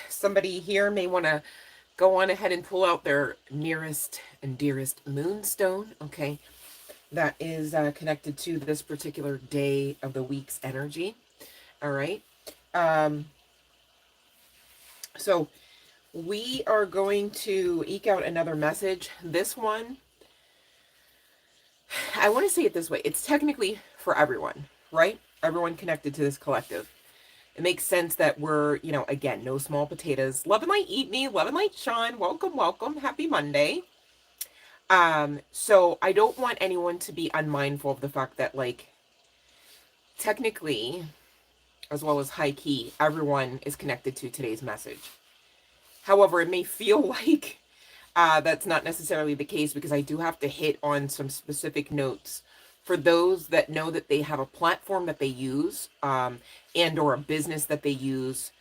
Somebody here may want to go on ahead and pull out their nearest and dearest moonstone, okay? That is connected to this particular day of the week's energy, all right? Um, so we are going to eke out another message. This one, I want to say it this way. It's technically for everyone, right? Everyone connected to this collective. It makes sense that we're, you know, again, no small potatoes. Love and light, eat me. Love and light, Sean. Welcome, welcome. Happy Monday. So I don't want anyone to be unmindful of the fact that, like, technically, as well as high key, everyone is connected to today's message. However, it may feel like that's not necessarily the case, because I do have to hit on some specific notes for those that know that they have a platform that they use, and or a business that they use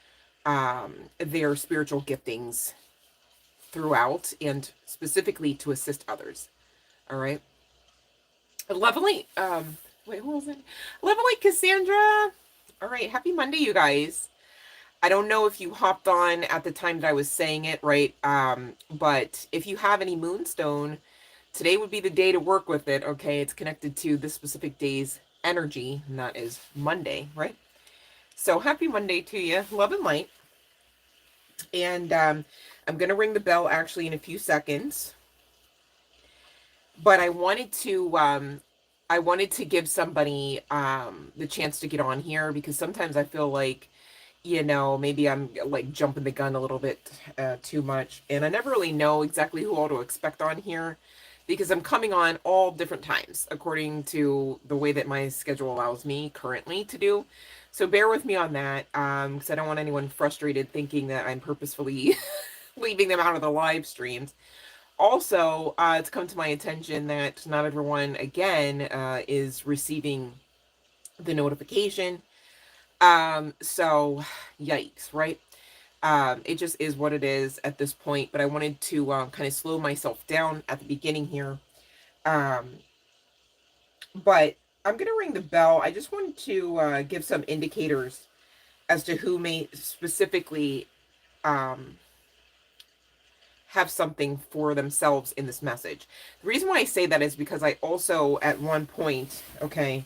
their spiritual giftings throughout, and specifically to assist others. All right. Lovely. Wait, who was it? Lovely Cassandra. All right. Happy Monday, you guys. I don't know if you hopped on at the time that I was saying it, right? But if you have any moonstone, today would be the day to work with it, okay? It's connected to this specific day's energy, and that is Monday, right? So happy Monday to you. Love and light. And I'm going to ring the bell actually in a few seconds. But I wanted to give somebody the chance to get on here, because sometimes I feel like, you know, maybe I'm like jumping the gun a little bit too much. And I never really know exactly who all to expect on here, because I'm coming on all different times according to the way that my schedule allows me currently to do. So bear with me on that, because I don't want anyone frustrated thinking that I'm purposefully leaving them out of the live streams. Also, it's come to my attention that not everyone, again, is receiving the notification. So, yikes, right? It just is what it is at this point, but I wanted to kind of slow myself down at the beginning here. But I'm going to ring the bell. I just wanted to give some indicators as to who may specifically have something for themselves in this message. The reason why I say that is because I also, at one point, okay,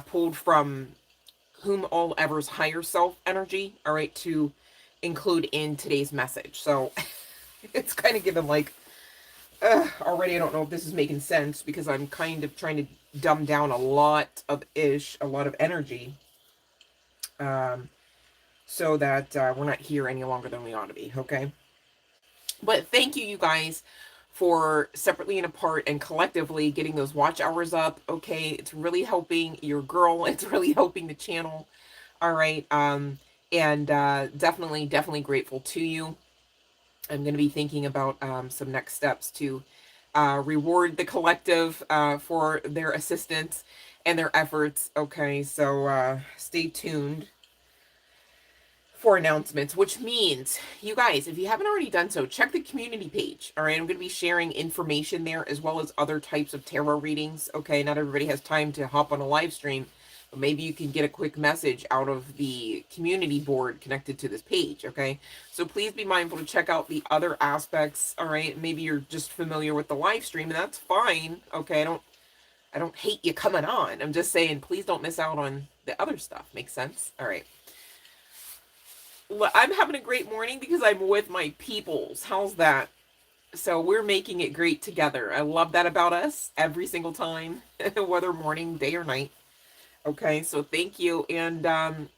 pulled from whom all ever's higher self energy, all right, to include in today's message. So it's kind of given like, already I don't know if this is making sense, because I'm kind of trying to dumb down a lot of energy, so that we're not here any longer than we ought to be, okay? But thank you, you guys, for separately and apart and collectively getting those watch hours up, okay? It's really helping your girl. It's really helping the channel, all right? And definitely grateful to you. I'm going to be thinking about some next steps to reward the collective for their assistance and their efforts, okay? So stay tuned for announcements, which means, you guys, if you haven't already done so, check the community page, all right? I'm going to be sharing information there, as well as other types of tarot readings, okay? Not everybody has time to hop on a live stream, but maybe you can get a quick message out of the community board connected to this page, okay? So please be mindful to check out the other aspects, all right? Maybe you're just familiar with the live stream, and that's fine, okay? I don't hate you coming on. I'm just saying, please don't miss out on the other stuff. Makes sense? All right. I'm having a great morning because I'm with my peoples. How's that? So we're making it great together. I love that about us every single time, whether morning, day, or night. Okay, so thank you. And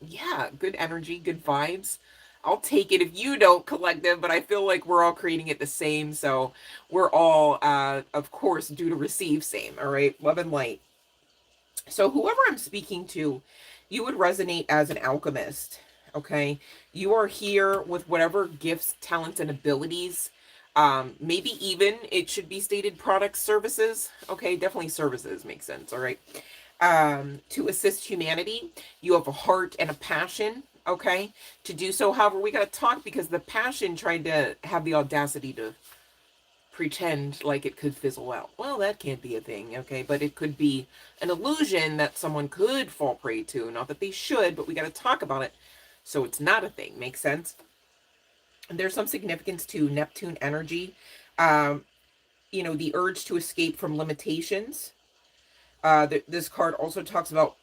yeah, good energy, good vibes. I'll take it if you don't, collective, but I feel like we're all creating it the same. So we're all, of course, due to receive same. All right, love and light. So whoever I'm speaking to, you would resonate as an alchemist. Okay, you are here with whatever gifts, talents, and abilities. Maybe even it should be stated products, services. Okay, definitely services makes sense. All right. To assist humanity. You have a heart and a passion, okay, to do so. However, we got to talk, because the passion tried to have the audacity to pretend like it could fizzle out. Well, that can't be a thing, okay, but it could be an illusion that someone could fall prey to. Not that they should, but we got to talk about it. So it's not a thing. Makes sense? And there's some significance to Neptune energy. Um, the urge to escape from limitations. This card also talks about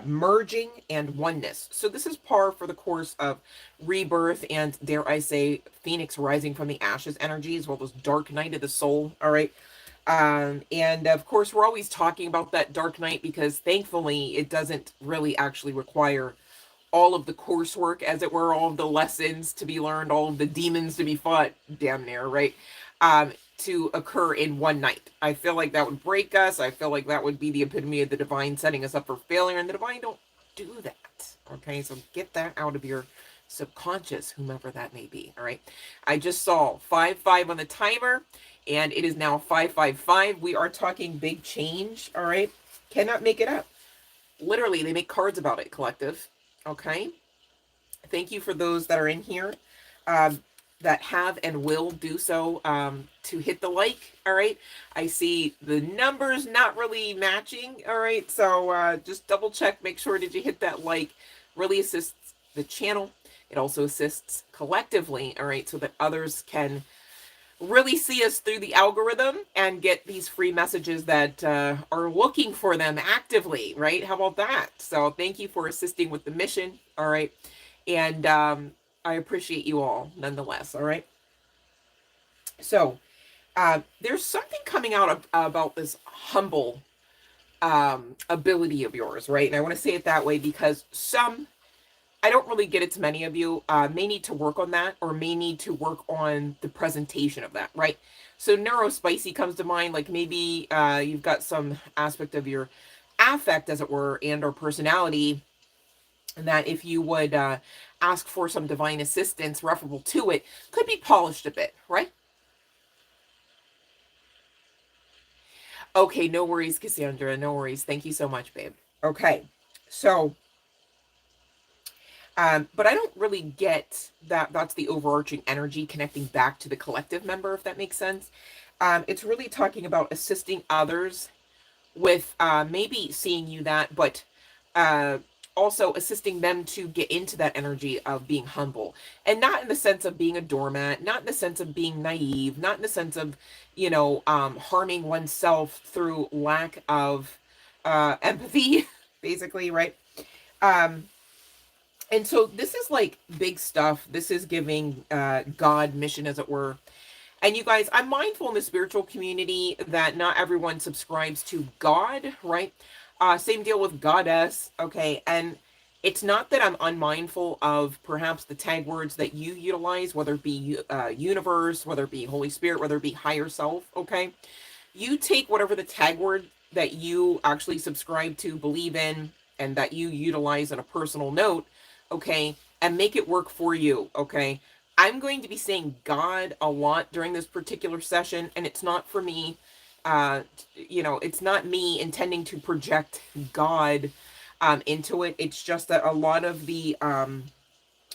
merging and oneness. So this is par for the course of rebirth and, dare I say, Phoenix rising from the ashes energy, as well as dark night of the soul. All right. And of course, we're always talking about that dark night because thankfully it doesn't really actually require all of the coursework, as it were, all of the lessons to be learned, all of the demons to be fought, damn near, right? To occur in one night. I feel like that would break us. I feel like that would be the epitome of the divine setting us up for failure, and the divine don't do that. Okay, so get that out of your subconscious, whomever that may be. All right, I just saw 5-5 on the timer, and it is now 555. We are talking big change. All right, cannot make it up. Literally, they make cards about it, collective. Okay, thank you for those that are in here that have and will do so, to hit the like. All right, I see the numbers not really matching. All right, so just double check, make sure that you hit that like. Really assists the channel. It also assists collectively, all right, so that others can really see us through the algorithm and get these free messages that are looking for them actively, right? How about that? So thank you for assisting with the mission, all right? And I appreciate you all nonetheless, all right? So there's something coming out about this humble ability of yours, right? And I want to say it that way because I don't really get it to many of you, may need to work on that, or may need to work on the presentation of that, right? So neurospicy comes to mind, like maybe you've got some aspect of your affect, as it were, and or personality, and that if you would ask for some divine assistance referable to it, could be polished a bit, right? Okay, no worries, Cassandra, no worries. Thank you so much, babe. Okay, so but I don't really get that that's the overarching energy connecting back to the collective member, if that makes sense. It's really talking about assisting others with maybe seeing you that, but also assisting them to get into that energy of being humble. And not in the sense of being a doormat, not in the sense of being naive, not in the sense of, harming oneself through lack of empathy, basically, right? And so this is like big stuff. This is giving God mission, as it were. And you guys, I'm mindful in the spiritual community that not everyone subscribes to God, right? Same deal with goddess, okay? And it's not that I'm unmindful of perhaps the tag words that you utilize, whether it be universe, whether it be Holy Spirit, whether it be higher self, okay? You take whatever the tag word that you actually subscribe to, believe in, and that you utilize on a personal note, okay, and make it work for you, okay? I'm going to be saying God a lot during this particular session, and it's not for me, it's not me intending to project God into it. It's just that a lot of the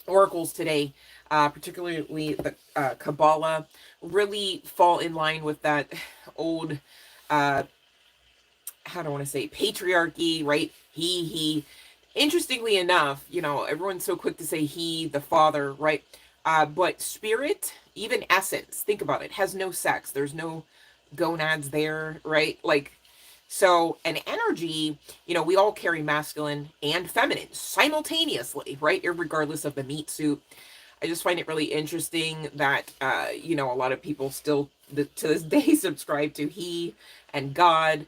oracles today, particularly the Kabbalah, really fall in line with that old, how do I want to say, patriarchy, right? He. Interestingly enough, everyone's so quick to say he, the father, right? But spirit, even essence, think about it, has no sex. There's no gonads there, right? Like, so an energy, we all carry masculine and feminine simultaneously, right? Regardless of the meat suit. I just find it really interesting that, a lot of people still to this day subscribe to he and God,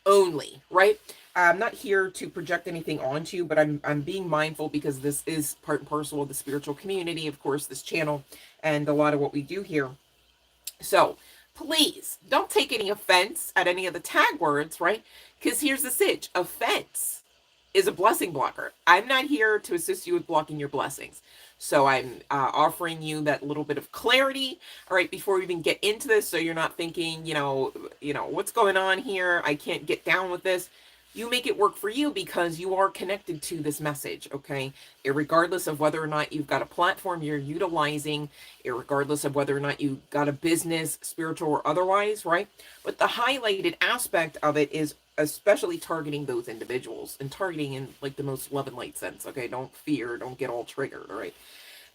only, right? I'm not here to project anything onto you, but I'm being mindful because this is part and parcel of the spiritual community, of course, this channel, and a lot of what we do here. So please don't take any offense at any of the tag words, right? Because here's the sitch. Offense is a blessing blocker. I'm not here to assist you with blocking your blessings. So I'm offering you that little bit of clarity, all right, before we even get into this, so you're not thinking, what's going on here? I can't get down with this. you make it work for you because you are connected to this message, okay? Irregardless of whether or not you've got a platform you're utilizing, irregardless of whether or not you got a business, spiritual or otherwise, right? But the highlighted aspect of it is especially targeting those individuals and targeting in like the most love and light sense, okay? Don't fear, don't get all triggered, all right?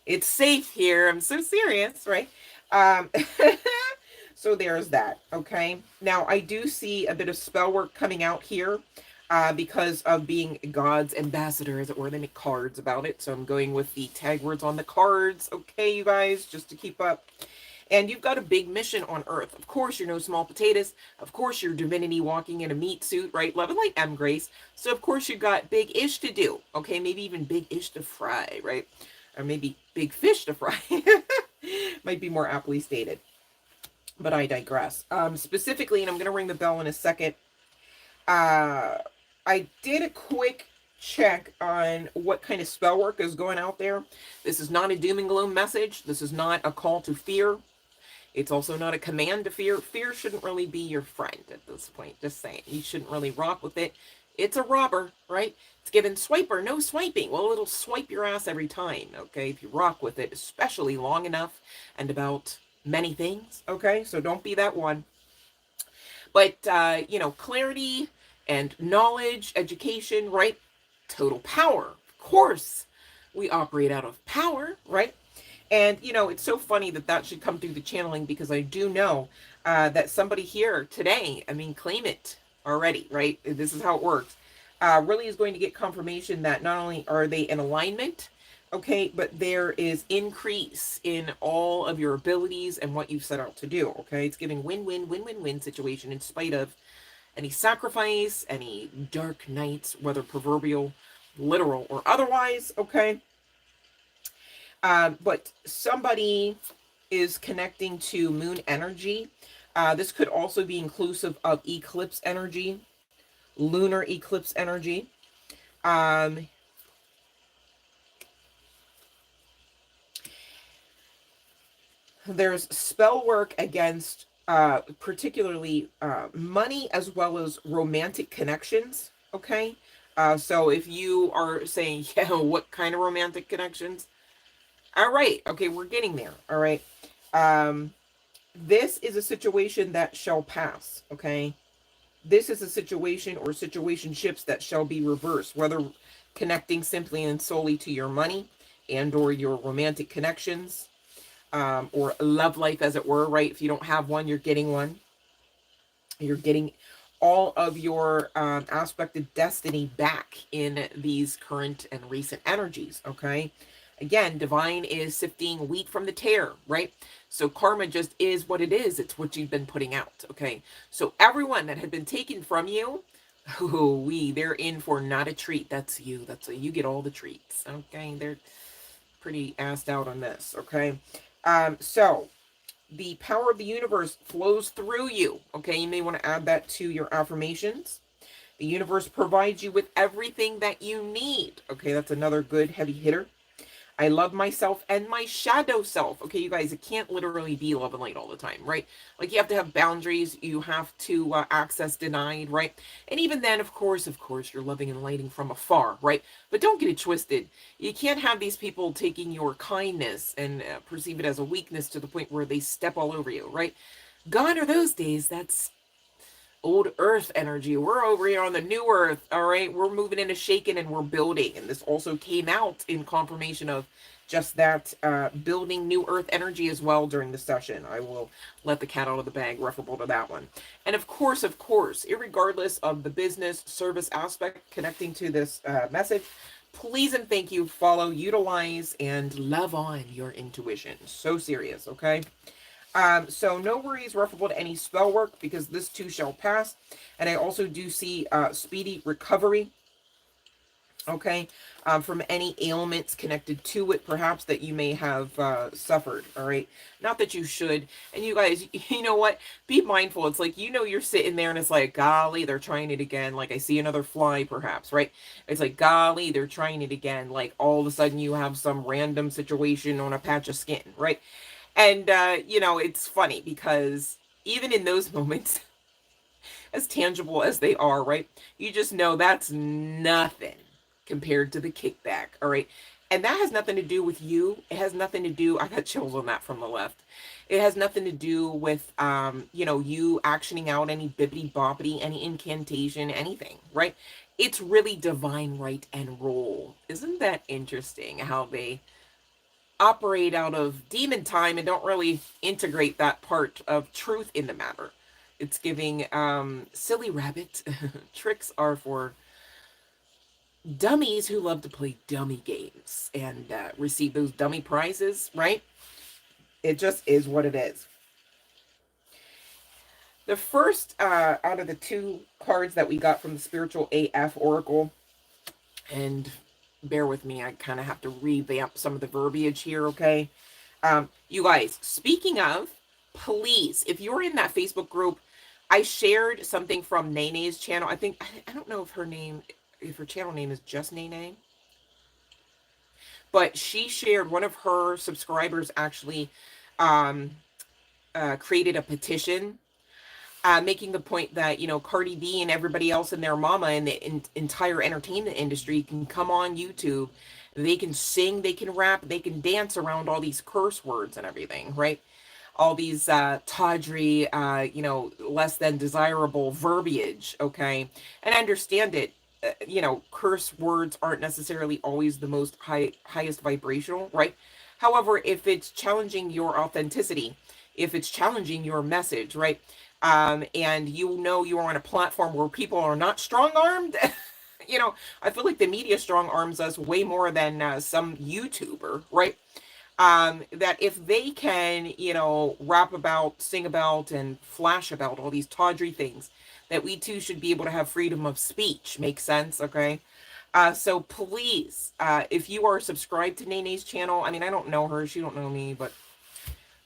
It's safe here. I'm so serious, right? Um, so there's that, okay? Now, I do see a bit of spell work coming out here because of being God's ambassador, as it were. They make cards about it, so I'm going with the tag words on the cards, okay, you guys, just to keep up. And you've got a big mission on Earth. Of course, you're no small potatoes. Of course, you're divinity walking in a meat suit, right? Love and light, M. Grace. So, of course, you've got big-ish to do, okay? Maybe even big-ish to fry, right? Or maybe big fish to fry. Might be more aptly stated. But I digress. Specifically, and I'm going to ring the bell in a second, I did a quick check on what kind of spell work is going out there. This is not a doom and gloom message. This is not a call to fear. It's also not a command to fear. Fear shouldn't really be your friend at this point. Just saying. You shouldn't really rock with it. It's a robber, right? It's given swiper, no swiping. Well, it'll swipe your ass every time, okay? If you rock with it, especially long enough and about many things, okay? So don't be that one. But, you know, clarity and knowledge, education, right? Total power. Of course, we operate out of power, right? And, you know, it's so funny that that should come through the channeling because I do know that somebody here today, I mean, claim it already, right? This is how it works. Really is going to get confirmation that not only are they in alignment, okay, but there is increase in all of your abilities and what you've set out to do, okay? It's giving win-win, win-win-win situation in spite of any sacrifice, any dark nights, whether proverbial, literal, or otherwise, okay? But somebody is connecting to moon energy. This could also be inclusive of eclipse energy, lunar eclipse energy. There's spell work against particularly money as well as romantic connections, okay? So if you are saying, yeah, what kind of romantic connections? All right, okay, we're getting there, all right? This is a situation that shall pass, okay? This is a situation or situationships that shall be reversed, whether connecting simply and solely to your money and or your romantic connections, or love life, as it were, right? If you don't have one, you're getting one. You're getting all of your aspected destiny back in these current and recent energies, okay? Again, divine is sifting wheat from the tare, right? So karma just is what it is. It's what you've been putting out, okay? So everyone that had been taken from you, they're in for not a treat. That's you. You get all the treats, okay? They're pretty assed out on this, okay? So the power of the universe flows through you, okay? You may want to add that to your affirmations. The universe provides you with everything that you need, okay? That's another good heavy hitter. I love myself and my shadow self. Okay, you guys, it can't literally be love and light all the time, right? Like, you have to have boundaries. You have to access denied, right? And even then, of course, you're loving and lighting from afar, right? But don't get it twisted. You can't have these people taking your kindness and perceive it as a weakness to the point where they step all over you, right? Gone are those days. That's old earth energy. We're over here on the new earth, all right? We're moving into shaking and we're building. And this also came out in confirmation of just that, building new earth energy as well during the session. I will let the cat out of the bag referable to that one. And of course, irregardless of the business service aspect connecting to this message, please and thank you, follow, utilize, and love on your intuition. So serious, okay? So no worries referable to any spell work because this too shall pass. And I also do see speedy recovery, okay, from any ailments connected to it, perhaps that you may have suffered, all right? Not that you should. And you guys, you know what? Be mindful. It's like, you know, you're sitting there and it's like, golly, they're trying it again. Like, I see another fly, perhaps, right? It's like, golly, they're trying it again. Like, all of a sudden you have some random situation on a patch of skin, right? And, you know, it's funny because even in those moments, as tangible as they are, right? You just know that's nothing compared to the kickback, all right? And that has nothing to do with you. It has nothing to do, I got chills on that from the left. It has nothing to do with, you know, you actioning out any bibbity boppity, any incantation, anything, right? It's really divine right and roll. Isn't that interesting how they operate out of demon time and don't really integrate that part of truth in the matter? It's giving silly rabbit. Tricks are for dummies who love to play dummy games and receive those dummy prizes, right? It just is what it is. The first out of the two cards that we got from the Spiritual AF Oracle, and bear with me, I kind of have to revamp some of the verbiage here, okay? You guys, speaking of, please, if you're in that Facebook group, I shared something from Nene's channel. I think, I don't know if her name, if her channel name is just Nene, but she shared, one of her subscribers actually created a petition making the point that, you know, Cardi B and everybody else and their mama in the entire entertainment industry can come on YouTube. They can sing, they can rap, they can dance around all these curse words and everything, right? All these tawdry, you know, less than desirable verbiage, okay? And I understand it. You know, curse words aren't necessarily always the most highest vibrational, right? However, if it's challenging your authenticity, if it's challenging your message, right? And you know you're on a platform where people are not strong-armed, you know, I feel like the media strong-arms us way more than some YouTuber, right? That if they can, you know, rap about, sing about, and flash about all these tawdry things, that we too should be able to have freedom of speech. Makes sense, okay? So please, if you are subscribed to Nene's channel, I mean, I don't know her, she don't know me, but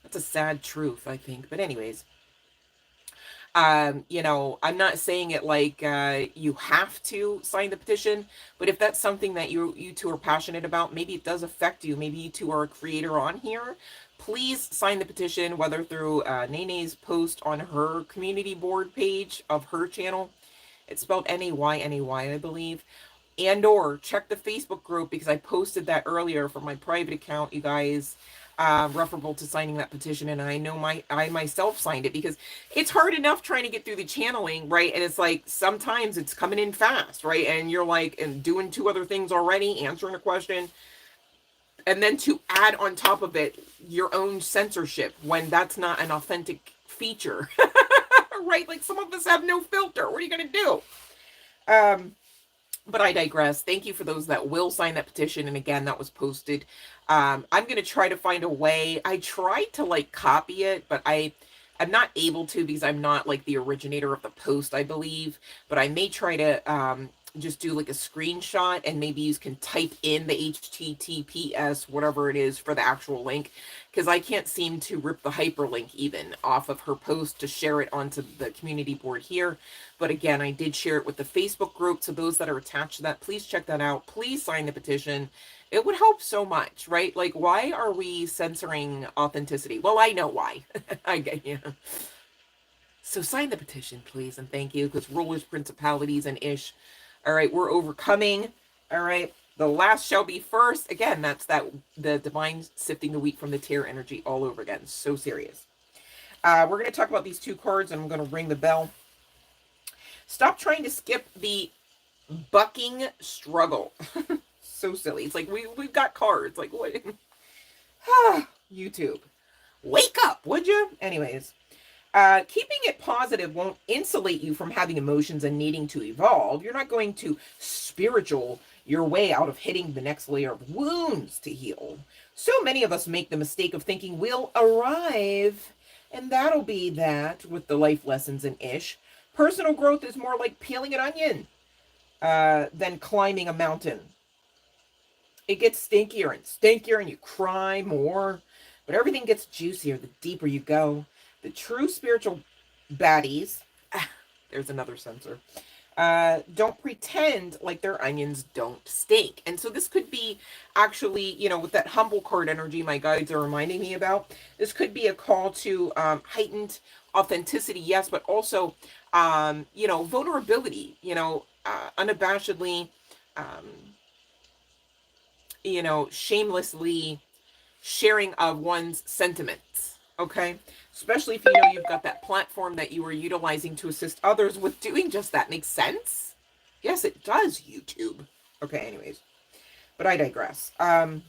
that's a sad truth, I think. But anyways, you know, I'm not saying it like you have to sign the petition, but if that's something that you two are passionate about, maybe it does affect you, maybe you two are a creator on here, please sign the petition, whether through Nene's post on her community board page of her channel. It's spelled Nayny, I believe. And or check the Facebook group, because I posted that earlier from my private account, you guys, referable to signing that petition. And I know I myself signed it, because it's hard enough trying to get through the channeling, right? And it's like, sometimes it's coming in fast, right? And you're like, and doing two other things already, answering a question. And then to add on top of it, your own censorship, when that's not an authentic feature, right? Like, some of us have no filter. What are you going to do? But I digress. Thank you for those that will sign that petition. And again, that was posted. I'm going to try to find a way. I tried to like copy it, but I'm not able to, because I'm not like the originator of the post, I believe. But I may try to just do like a screenshot, and maybe you can type in the HTTPS, whatever it is, for the actual link, because I can't seem to rip the hyperlink even off of her post to share it onto the community board here. But again, I did share it with the Facebook group, so those that are attached to that, please check that out. Please sign the petition. It would help so much, right? Like, why are we censoring authenticity? Well, I know why. I get you. So sign the petition, please, and thank you, because rulers, principalities, and ish. All right, we're overcoming. All right, the last shall be first. Again, that's the divine sifting the wheat from the tear energy all over again. So serious. We're going to talk about these two cards, and I'm going to ring the bell. Stop trying to skip the bucking struggle. So silly. It's like, we've got cards. Like, what? YouTube. Wake up, would you? Anyways. Keeping it positive won't insulate you from having emotions and needing to evolve. You're not going to spiritual your way out of hitting the next layer of wounds to heal. So many of us make the mistake of thinking we'll arrive, and that'll be that with the life lessons and ish. Personal growth is more like peeling an onion than climbing a mountain. It gets stinkier and stinkier, and you cry more, but everything gets juicier the deeper you go. The true spiritual baddies, there's another censor, don't pretend like their onions don't stink. And so this could be actually, you know, with that humble card energy my guides are reminding me about, this could be a call to heightened authenticity, yes, but also You know, vulnerability, you know, unabashedly, um, you know, shamelessly sharing of one's sentiments. Okay. Especially if you know you've got that platform that you are utilizing to assist others with doing just that. Makes sense? Yes, it does, YouTube. Okay, anyways. But I digress. And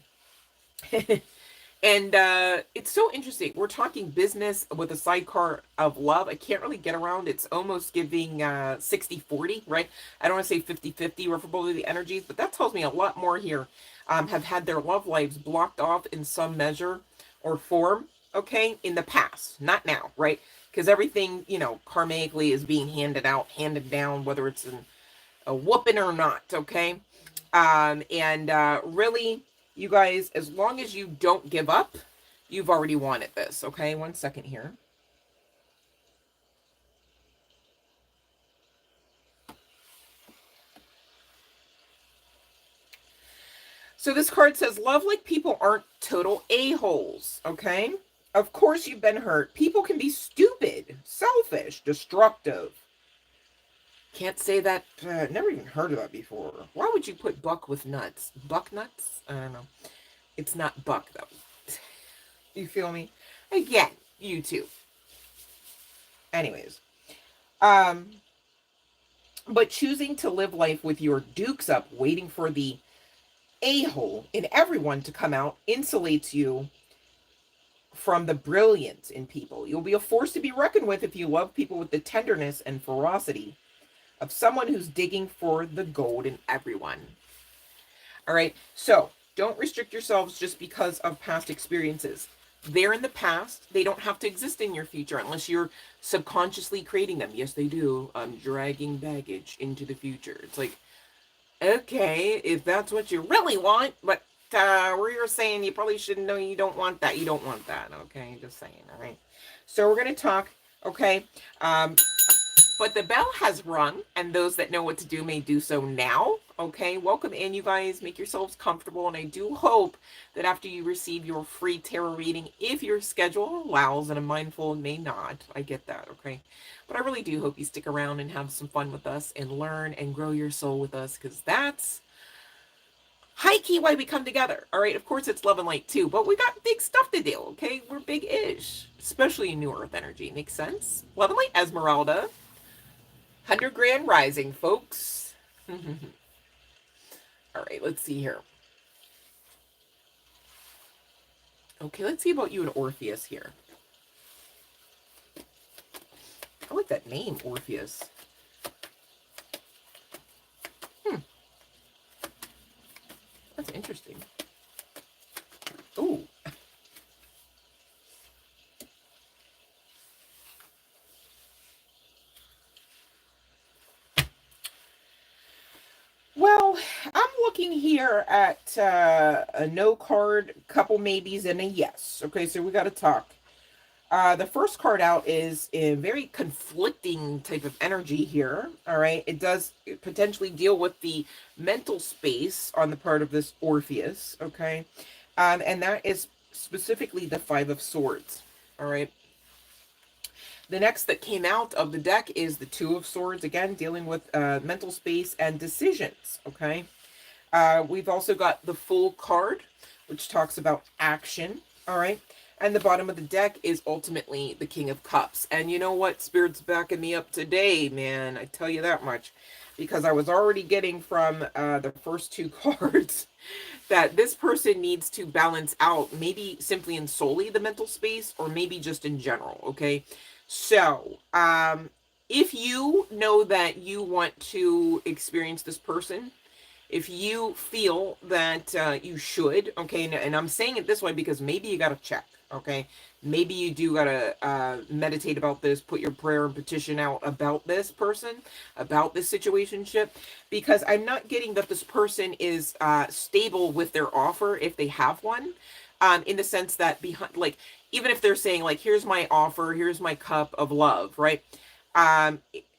it's so interesting. We're talking business with a sidecar of love. I can't really get around. It's almost giving 60-40, right? I don't want to say 50-50 referable to the energies, but that tells me a lot more here have had their love lives blocked off in some measure or form, okay, in the past, not now, right? Because everything, you know, karmically is being handed out, handed down, whether it's a whooping or not, okay? And really, you guys, as long as you don't give up, you've already wanted this, okay? One second here. So this card says, love-like people aren't total a-holes, okay? Of course you've been hurt. People can be stupid, selfish, destructive. Can't say that. Never even heard of that before. Why would you put buck with nuts? Buck nuts? I don't know. It's not buck, though. You feel me? Again, YouTube. Anyways. But choosing to live life with your dukes up, waiting for the a-hole in everyone to come out, insulates you from the brilliance in people. You'll be a force to be reckoned with if you love people with the tenderness and ferocity of someone who's digging for the gold in everyone. All right, so don't restrict yourselves just because of past experiences. They're in the past. They don't have to exist in your future unless you're subconsciously creating them. Yes, they do. Dragging baggage into the future. It's like, okay, if that's what you really want, but we're saying you probably shouldn't know you don't want that. You don't want that, okay? Just saying, all right? So we're going to talk, okay? But the bell has rung, and those that know what to do may do so now, okay? Welcome in, you guys. Make yourselves comfortable, and I do hope that after you receive your free tarot reading, if your schedule allows, and a mindful may not, I get that, okay? But I really do hope you stick around and have some fun with us and learn and grow your soul with us, because that's high-key why we come together, all right? Of course, it's love and light, too, but we got big stuff to do, okay? We're big-ish, especially in New Earth energy. Makes sense? Love and light, Esmeralda. 100 grand rising, folks. All right, let's see here. Okay, let's see about you and Orpheus here. I like that name, Orpheus. That's interesting. Ooh. Well, I'm looking here at a no card, couple maybes, and a yes. Okay, so we got to talk. The first card out is a very conflicting type of energy here. All right, it does potentially deal with the mental space on the part of this Orpheus. Okay, and that is specifically the Five of Swords. All right. The next that came out of the deck is the Two of Swords, again, dealing with mental space and decisions, okay? We've also got the Fool card, which talks about action, all right? And the bottom of the deck is ultimately the King of Cups. And you know what? Spirit's backing me up today, man. I tell you that much. Because I was already getting from the first two cards that this person needs to balance out, maybe simply and solely the mental space, or maybe just in general, okay? So, if you know that you want to experience this person, if you feel that you should, okay, and I'm saying it this way because maybe you got to check, okay? Maybe you do got to meditate about this, put your prayer and petition out about this person, about this situationship, because I'm not getting that this person is stable with their offer if they have one, in the sense that behind, like, even if they're saying, like, here's my offer, here's my cup of love, right?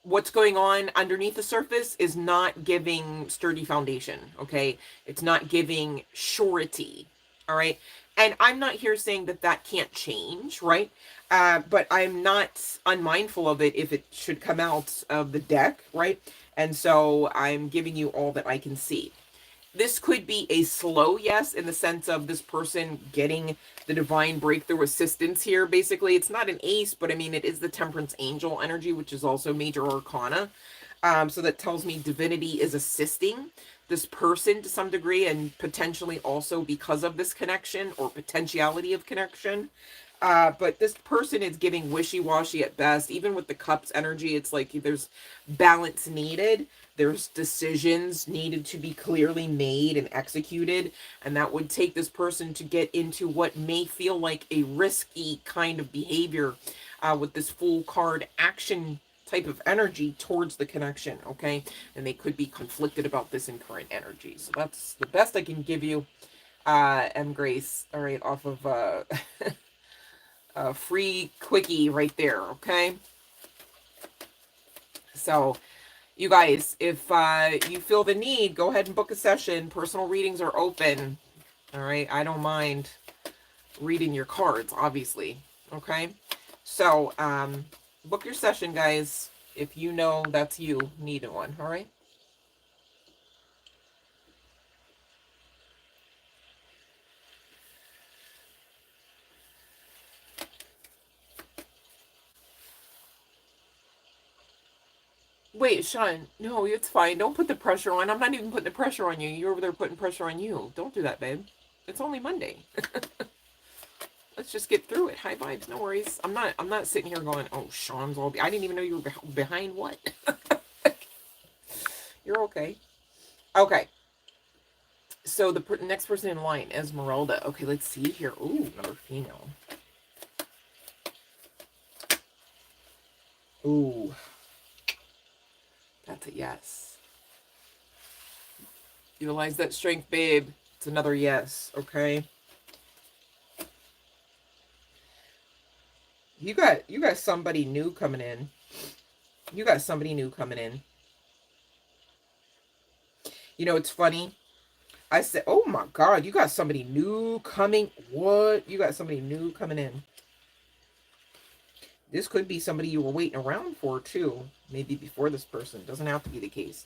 What's going on underneath the surface is not giving sturdy foundation, okay? It's not giving surety, All right. And I'm not here saying that that can't change, right? But I'm not unmindful of it if it should come out of the deck, right? And so I'm giving you all that I can see. This could be a slow yes in the sense of this person getting the divine breakthrough assistance here. Basically, it's not an ace, but I mean, it is the temperance angel energy, which is also major arcana. So that tells me divinity is assisting this person to some degree, and potentially also because of this connection or potentiality of connection. But this person is giving wishy-washy at best. Even with the cups energy, it's like there's balance needed. There's decisions needed to be clearly made and executed. And that would take this person to get into what may feel like a risky kind of behavior with this full card action type of energy towards the connection, okay? And they could be conflicted about this in current energy. So that's the best I can give you, M. Grace, all right, off of a free quickie right there, okay? So, you guys, if you feel the need, go ahead and book a session. Personal readings are open, all right? I don't mind reading your cards, obviously, okay? So, book your session, guys, if you know that's you needing one, all right? Wait, Sean, no, it's fine. Don't put the pressure on. I'm not even putting the pressure on you. You're over there putting pressure on you. Don't do that, babe. It's only Monday. Let's just get through it. High vibes, no worries. I'm not sitting here going, oh, Sean's all... I didn't even know you were behind what? You're okay. Okay. So the next person in line, Esmeralda. Okay, let's see here. Ooh, another female. Ooh. That's a yes. Utilize that strength, babe. It's another yes, okay? You got somebody new coming in. You got somebody new coming in. You know, it's funny. I said, oh my God, you got somebody new coming. What? You got somebody new coming in. This could be somebody you were waiting around for, too. Maybe before this person. Doesn't have to be the case.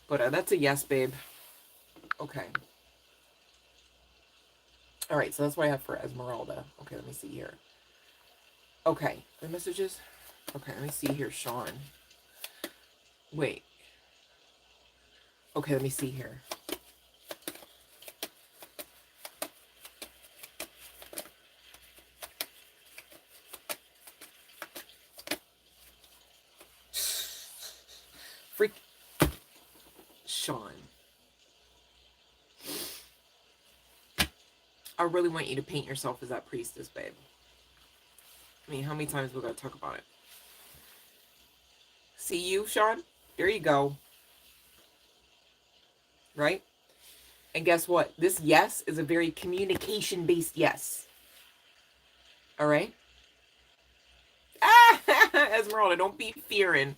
But that's a yes, babe. Okay. All right, so that's what I have for Esmeralda. Okay, let me see here. Okay, the messages. Okay, let me see here, Sean. Wait. Okay, let me see here. Freak. Sean. I really want you to paint yourself as that priestess, babe. I mean, how many times we gotta talk about it? See you, Sean? There you go. Right? And guess what? This yes is a very communication-based yes. All right? Esmeralda, don't be fearing.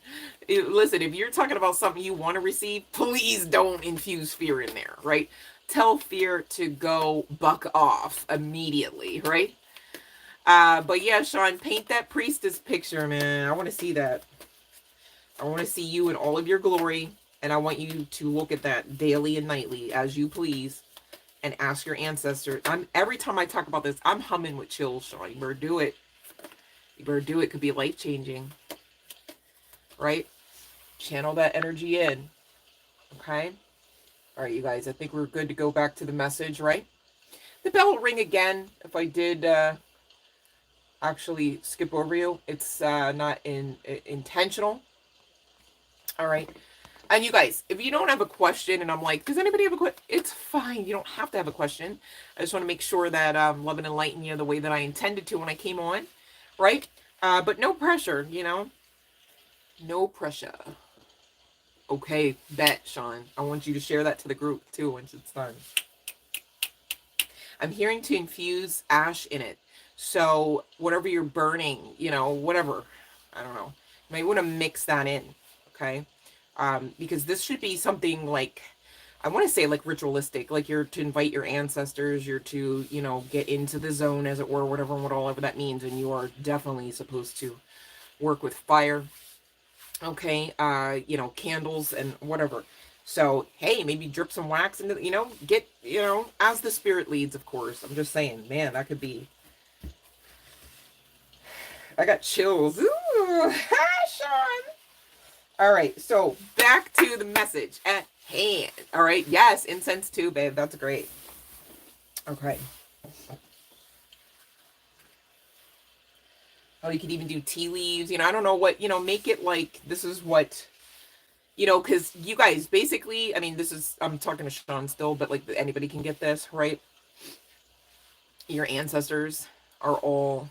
Listen, if you're talking about something you want to receive, please don't infuse fear in there, right? Tell fear to go buck off immediately, right? But yeah, Sean, paint that priestess picture, man. I want to see that. I want to see you in all of your glory, and I want you to look at that daily and nightly as you please, and ask your ancestors. Every time I talk about this, I'm humming with chills, Sean. You better do it. You better do it. Could be life-changing, right? Channel that energy in, okay? All right, you guys, I think we're good to go back to the message, right? The bell will ring again if I did actually skip over you. It's not intentional. All right. And you guys, if you don't have a question and I'm like, does anybody have a question? It's fine. You don't have to have a question. I just want to make sure that I'm loving and lighting you the way that I intended to when I came on, right? But no pressure, you know? No pressure. Okay, bet, Sean. I want you to share that to the group, too, once it's done. I'm hearing to infuse ash in it. So whatever you're burning, you know, whatever, I don't know, you might want to mix that in, okay? Because this should be something like, I want to say like ritualistic, like you're to invite your ancestors, you're to, you know, get into the zone, as it were, whatever, whatever that means. And you are definitely supposed to work with fire. Okay. You know, candles and whatever. So, hey, maybe drip some wax into, you know, get, you know, as the spirit leads, of course. I'm just saying, man, that could be, I got chills. Ooh, hi, Sean. All right, so back to the message at hand. All right, yes, incense too, babe. That's great. Okay. Oh, you could even do tea leaves. You know, I don't know what, you know, make it like this is what, you know, because you guys basically, I mean, this is, I'm talking to Sean still, but like anybody can get this, right? Your ancestors are all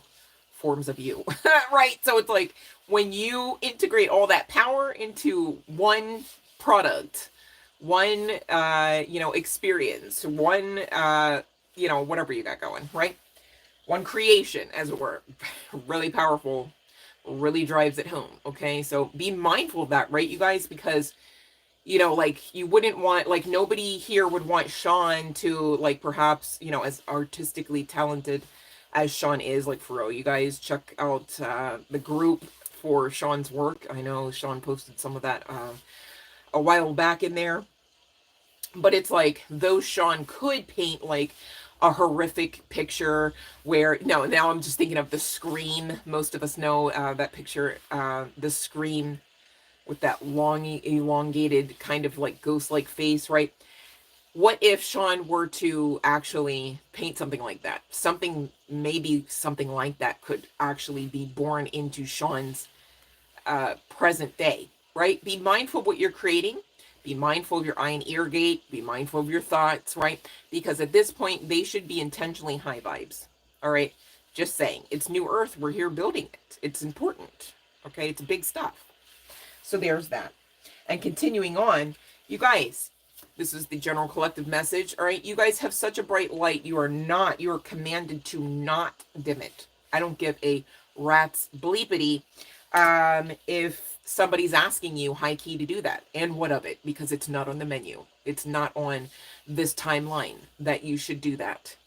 forms of you, right? So it's like when you integrate all that power into one product, one, you know, experience, one, you know, whatever you got going, right? One creation, as it were, really powerful, really drives it home. Okay. So be mindful of that, right, you guys? Because, you know, like you wouldn't want, like nobody here would want Sean to like perhaps, you know, as artistically talented as Sean is, like for real, you guys check out the group for Sean's work. I know Sean posted some of that a while back in there. But it's like, though Sean could paint like a horrific picture where, no, now I'm just thinking of The Scream. Most of us know that picture, The Scream, with that long, elongated kind of like ghost-like face, right? What if Sean were to actually paint something like that? Something, maybe something like that could actually be born into Sean's present day, right? Be mindful of what you're creating. Be mindful of your eye and ear gate. Be mindful of your thoughts, right? Because at this point, they should be intentionally high vibes. All right. Just saying. It's New Earth. We're here building it. It's important. Okay. It's big stuff. So there's that. And continuing on, you guys, this is the general collective message. All right. You guys have such a bright light. You are commanded to not dim it. I don't give a rat's bleepity if somebody's asking you high key to do that. And what of it? Because it's not on the menu. It's not on this timeline that you should do that.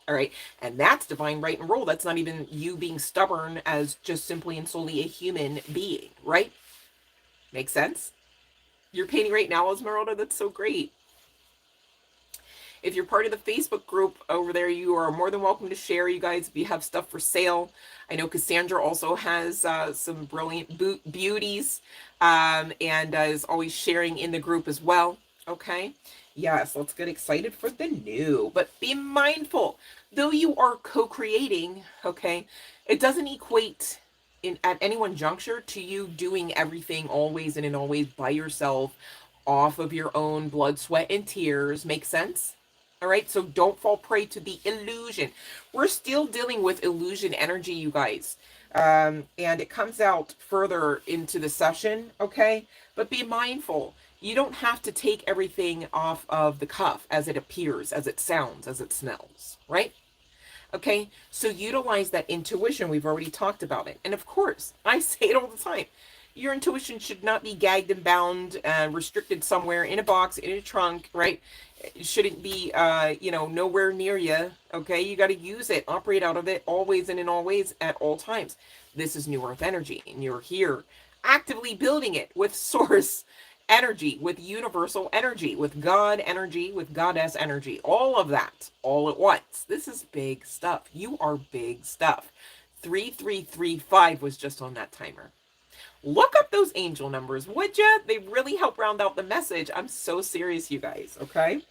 All right. And that's divine right and roll. That's not even you being stubborn as just simply and solely a human being, right? Make sense? You're painting right now, Esmeralda. That's so great. If you're part of the Facebook group over there, you are more than welcome to share, you guys, if you have stuff for sale. I know Cassandra also has some brilliant beauties and is always sharing in the group as well. Okay. Yes, let's get excited for the new. But be mindful, though you are co-creating, okay, it doesn't equate at any one juncture to you doing everything always and in always by yourself off of your own blood, sweat, and tears. Make sense? All right, so don't fall prey to the illusion. We're still dealing with illusion energy, you guys. And it comes out further into the session, okay? But be mindful. You don't have to take everything off of the cuff as it appears, as it sounds, as it smells, right? Okay, so utilize that intuition. We've already talked about it. And of course, I say it all the time. Your intuition should not be gagged and bound and restricted somewhere in a box, in a trunk, right? It shouldn't be, you know, nowhere near you, okay? You got to use it, operate out of it, always and in all ways, at all times. This is New Earth energy, and you're here actively building it with source energy, with universal energy, with God energy, with goddess energy, all of that, all at once. This is big stuff. You are big stuff. 3335 was just on that timer. Look up those angel numbers, would ya? They really help round out the message. I'm so serious, you guys, okay?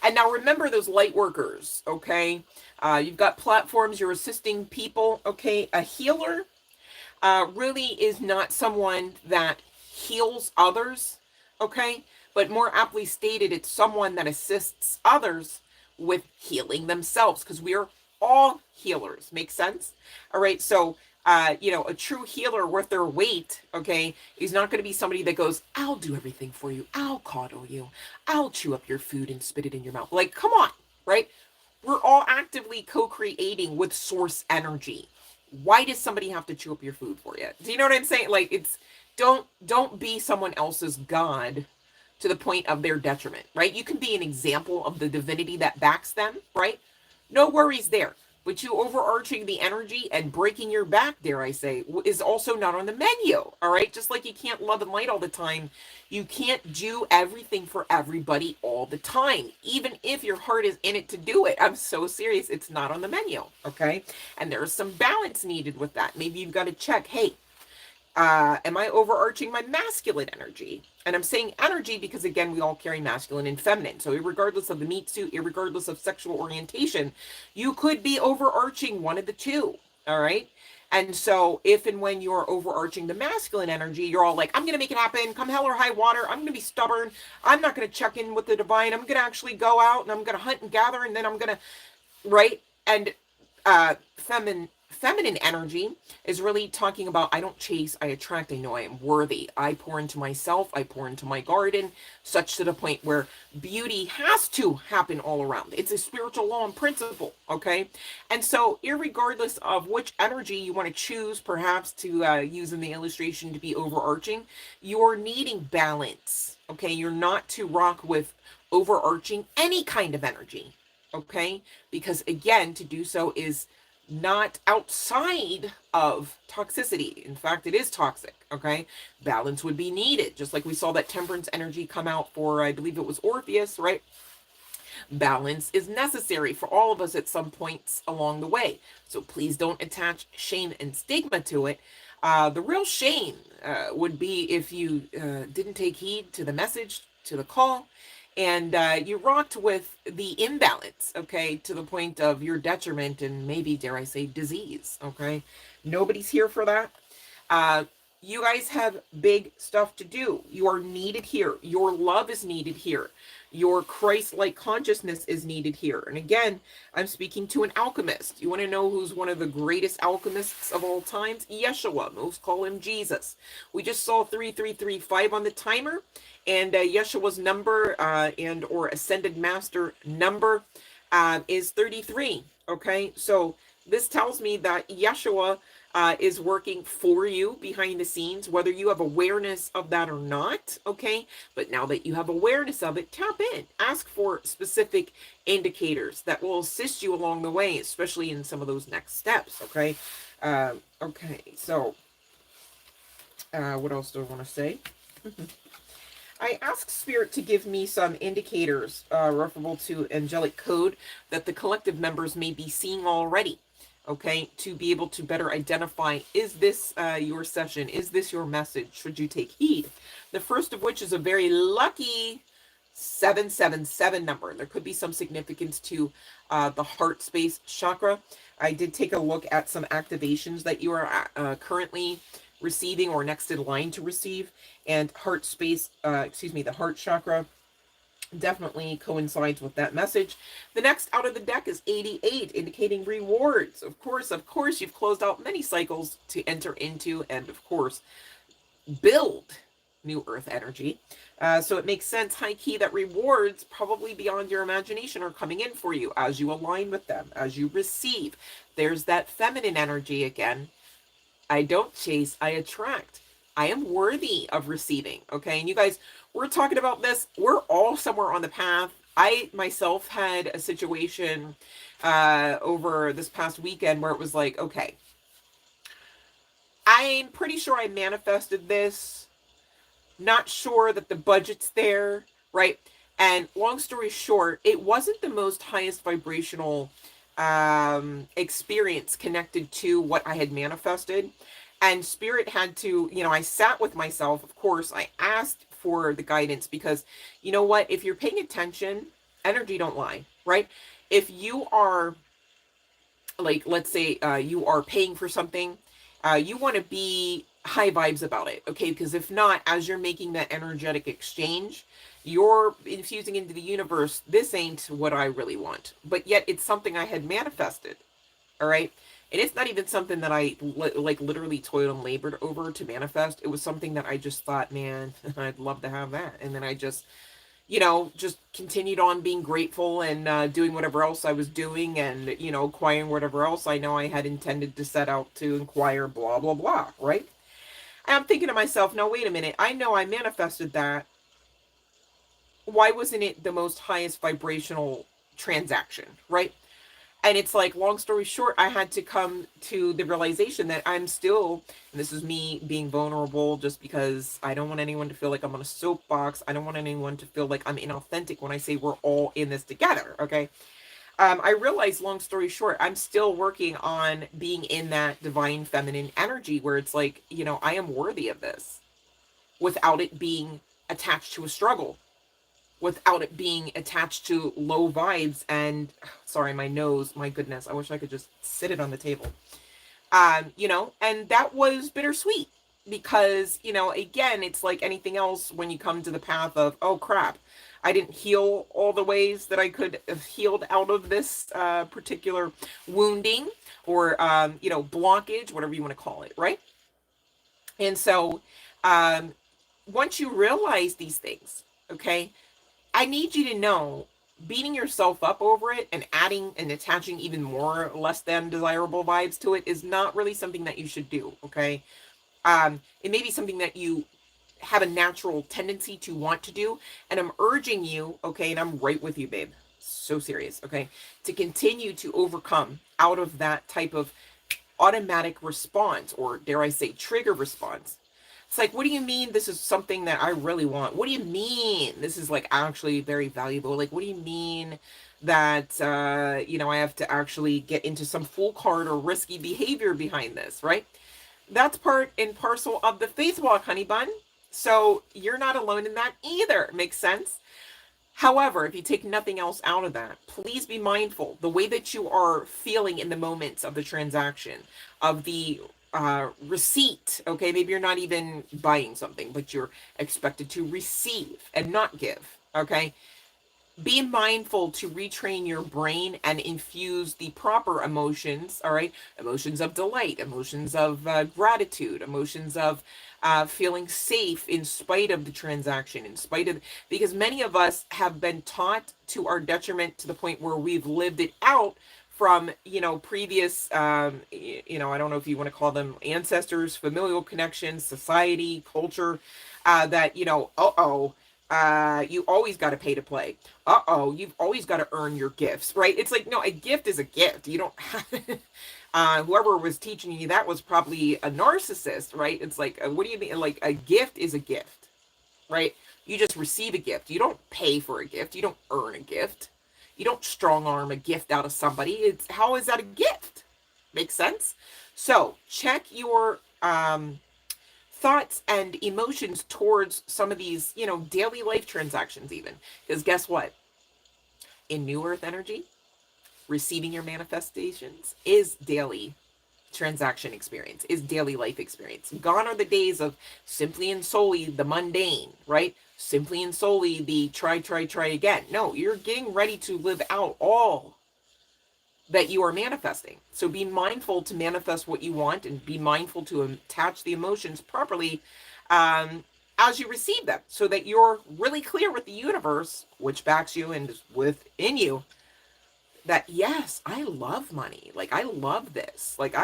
And now remember those light workers, okay? You've got platforms, you're assisting people, okay? A healer really is not someone that heals others, okay? But more aptly stated, it's someone that assists others with healing themselves, because we are all healers. Make sense? All right, so you know, a true healer worth their weight, okay, is not going to be somebody that goes, I'll do everything for you. I'll coddle you. I'll chew up your food and spit it in your mouth. Like, come on, right? We're all actively co-creating with source energy. Why does somebody have to chew up your food for you? Do you know what I'm saying? Like, it's, don't be someone else's God to the point of their detriment, right? You can be an example of the divinity that backs them, right? No worries there. But you overarching the energy and breaking your back, dare I say, is also not on the menu, all right? Just like you can't love and light all the time, you can't do everything for everybody all the time, even if your heart is in it to do it. I'm so serious. It's not on the menu, okay? And there's some balance needed with that. Maybe you've got to check, hey, am I overarching my masculine energy? And I'm saying energy because, again, we all carry masculine and feminine. So regardless of the meat suit, regardless of sexual orientation, you could be overarching one of the two, all right? And so if and when you're overarching the masculine energy, you're all like, I'm going to make it happen. Come hell or high water. I'm going to be stubborn. I'm not going to check in with the divine. I'm going to actually go out and I'm going to hunt and gather. And then I'm going to, right? And feminine energy is really talking about, I don't chase, I attract, I know I am worthy. I pour into myself, I pour into my garden, such to the point where beauty has to happen all around. It's a spiritual law and principle, okay? And so irregardless of which energy you want to choose, perhaps to use in the illustration to be overarching, you're needing balance, okay? You're not to rock with overarching any kind of energy, okay? Because again, to do so is not outside of toxicity. In fact, it is toxic, okay? Balance would be needed, just like we saw that temperance energy come out for, I believe it was Orpheus, right? Balance is necessary for all of us at some points along the way. So please don't attach shame and stigma to it. The real shame would be if you didn't take heed to the message, to the call, and you rocked with the imbalance, okay, to the point of your detriment and maybe, dare I say, disease, okay? Nobody's here for that. You guys have big stuff to do. You are needed here. Your love is needed here. Your Christ-like consciousness is needed here. And again, I'm speaking to an alchemist. You want to know who's one of the greatest alchemists of all times? Yeshua. Most call him Jesus. We just saw 3335 on the timer. And Yeshua's number and or ascended master number is 33. Okay, so this tells me that Yeshua is working for you behind the scenes, whether you have awareness of that or not. Okay, but now that you have awareness of it, tap in, ask for specific indicators that will assist you along the way, especially in some of those next steps. Okay, okay, so what else do I want to say? I asked Spirit to give me some indicators referable to angelic code that the collective members may be seeing already, okay, to be able to better identify, is this your session? Is this your message? Should you take heed? The first of which is a very lucky 777 number. There could be some significance to the heart space chakra. I did take a look at some activations that you are currently receiving or next in line to receive, and heart space, the heart chakra definitely coincides with that message. The next out of the deck is 88, indicating rewards. Of course, you've closed out many cycles to enter into and, of course, build new earth energy. So it makes sense, high key, that rewards probably beyond your imagination are coming in for you as you align with them, as you receive. There's that feminine energy again. I don't chase, I attract. I am worthy of receiving, okay? And you guys, we're talking about this. We're all somewhere on the path. I myself had a situation over this past weekend where it was like, okay, I'm pretty sure I manifested this. Not sure that the budget's there, right? And long story short, it wasn't the most highest vibrational experience connected to what I had manifested. And Spirit had to, I sat with myself, of course, I asked for the guidance because, you know what, if you're paying attention, energy don't lie, right? If you are, like, let's say you are paying for something, you want to be high vibes about it, okay? Because if not, as you're making that energetic exchange, you're infusing into the universe, this ain't what I really want. But yet it's something I had manifested, all right? And it's not even something that I literally toiled and labored over to manifest. It was something that I just thought, man, I'd love to have that. And then I just, just continued on being grateful and doing whatever else I was doing and, acquiring whatever else I know I had intended to set out to acquire, blah, blah, blah, right? And I'm thinking to myself, no, wait a minute. I know I manifested that. why wasn't it the most highest vibrational transaction, right? And it's like, long story short, I had to come to the realization that I'm still, and this is me being vulnerable just because I don't want anyone to feel like I'm on a soapbox. I don't want anyone to feel like I'm inauthentic when I say we're all in this together, okay? I realized, long story short, I'm still working on being in that divine feminine energy where it's like, you know, I am worthy of this without it being attached to a struggle, without it being attached to low vibes. And sorry, my nose, my goodness, I wish I could just sit it on the table. You know, and that was bittersweet because, you know, again, it's like anything else when you come to the path of, oh crap, I didn't heal all the ways that I could have healed out of this particular wounding or, you know, blockage, whatever you want to call it, right? And so once you realize these things, okay, I need you to know beating yourself up over it and adding and attaching even more less than desirable vibes to it is not really something that you should do, okay? It may be something that you have a natural tendency to want to do, and I'm urging you, okay, and I'm right with you, babe, so serious, okay, to continue to overcome out of that type of automatic response, or dare I say trigger response. It's like, what do you mean this is something that I really want? What do you mean this is like actually very valuable? Like, what do you mean that, you know, I have to actually get into some fool card or risky behavior behind this, right? That's part and parcel of the faith walk, honey bun. So you're not alone in that either. Makes sense? However, if you take nothing else out of that, please be mindful the way that you are feeling in the moments of the transaction, of the receipt. Okay, maybe you're not even buying something, but you're expected to receive and not give. Okay, be mindful to retrain your brain and infuse the proper emotions, all right? Emotions of delight, emotions of gratitude, emotions of feeling safe in spite of the transaction, in spite of, because many of us have been taught to our detriment to the point where we've lived it out from, you know, previous, you know, I don't know if you want to call them ancestors, familial connections, society, culture, that, you know, you always got to pay to play. You've always got to earn your gifts, right? It's like, no, a gift is a gift. You don't have, whoever was teaching you that was probably a narcissist, right? It's like, what do you mean? Like, a gift is a gift, right? You just receive a gift. You don't pay for a gift. You don't earn a gift. You don't strong arm a gift out of somebody. It's, how is that a gift? Makes sense? So check your, thoughts and emotions towards some of these, you know, daily life transactions even. Because guess what? In New Earth energy, receiving your manifestations is daily transaction experience, is daily life experience. Gone are the days of simply and solely the mundane, right? Simply and solely the try again. No, you're getting ready to live out all that you are manifesting. So be mindful to manifest what you want and be mindful to attach the emotions properly as you receive them so that you're really clear with the universe, which backs you and is within you, that yes, I love money. Like, I love this. Like,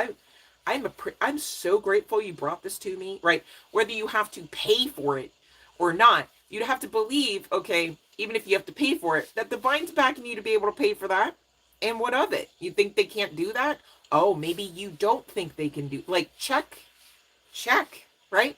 I'm so grateful you brought this to me, right? Whether you have to pay for it or not, you'd have to believe, okay, even if you have to pay for it, that divine's backing you to be able to pay for that. And what of it? You think they can't do that? Oh, maybe you don't think they can do, like, check, right?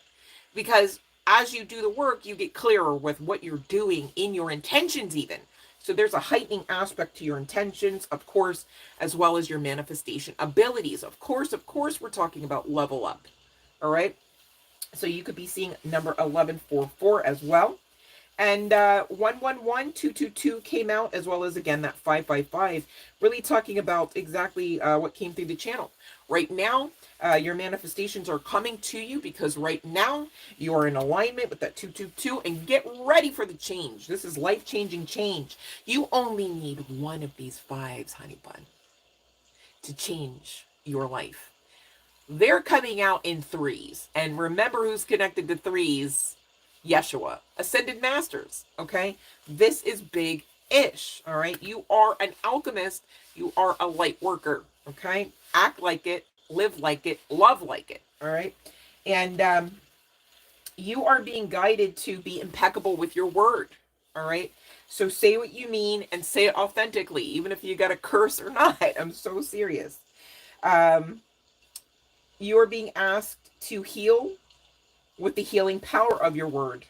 Because as you do the work, you get clearer with what you're doing in your intentions even. So there's a heightening aspect to your intentions, of course, as well as your manifestation abilities. Of course, we're talking about level up. All right. So you could be seeing number 1144 as well. And 111222 came out, as well as, again, that 555, really talking about exactly what came through the channel. Right now, your manifestations are coming to you because right now you are in alignment with that 222, and get ready for the change. This is life-changing change. You only need one of these fives, honey bun, to change your life. They're coming out in threes. And remember who's connected to threes? Yeshua, Ascended Masters, okay? This is big-ish, all right? You are an alchemist. You are a light worker, okay? Act like it, live like it, love like it, all right? And you are being guided to be impeccable with your word, All right. So say what you mean and say it authentically, even if you got a curse or not. I'm so serious. You are being asked to heal with the healing power of your word.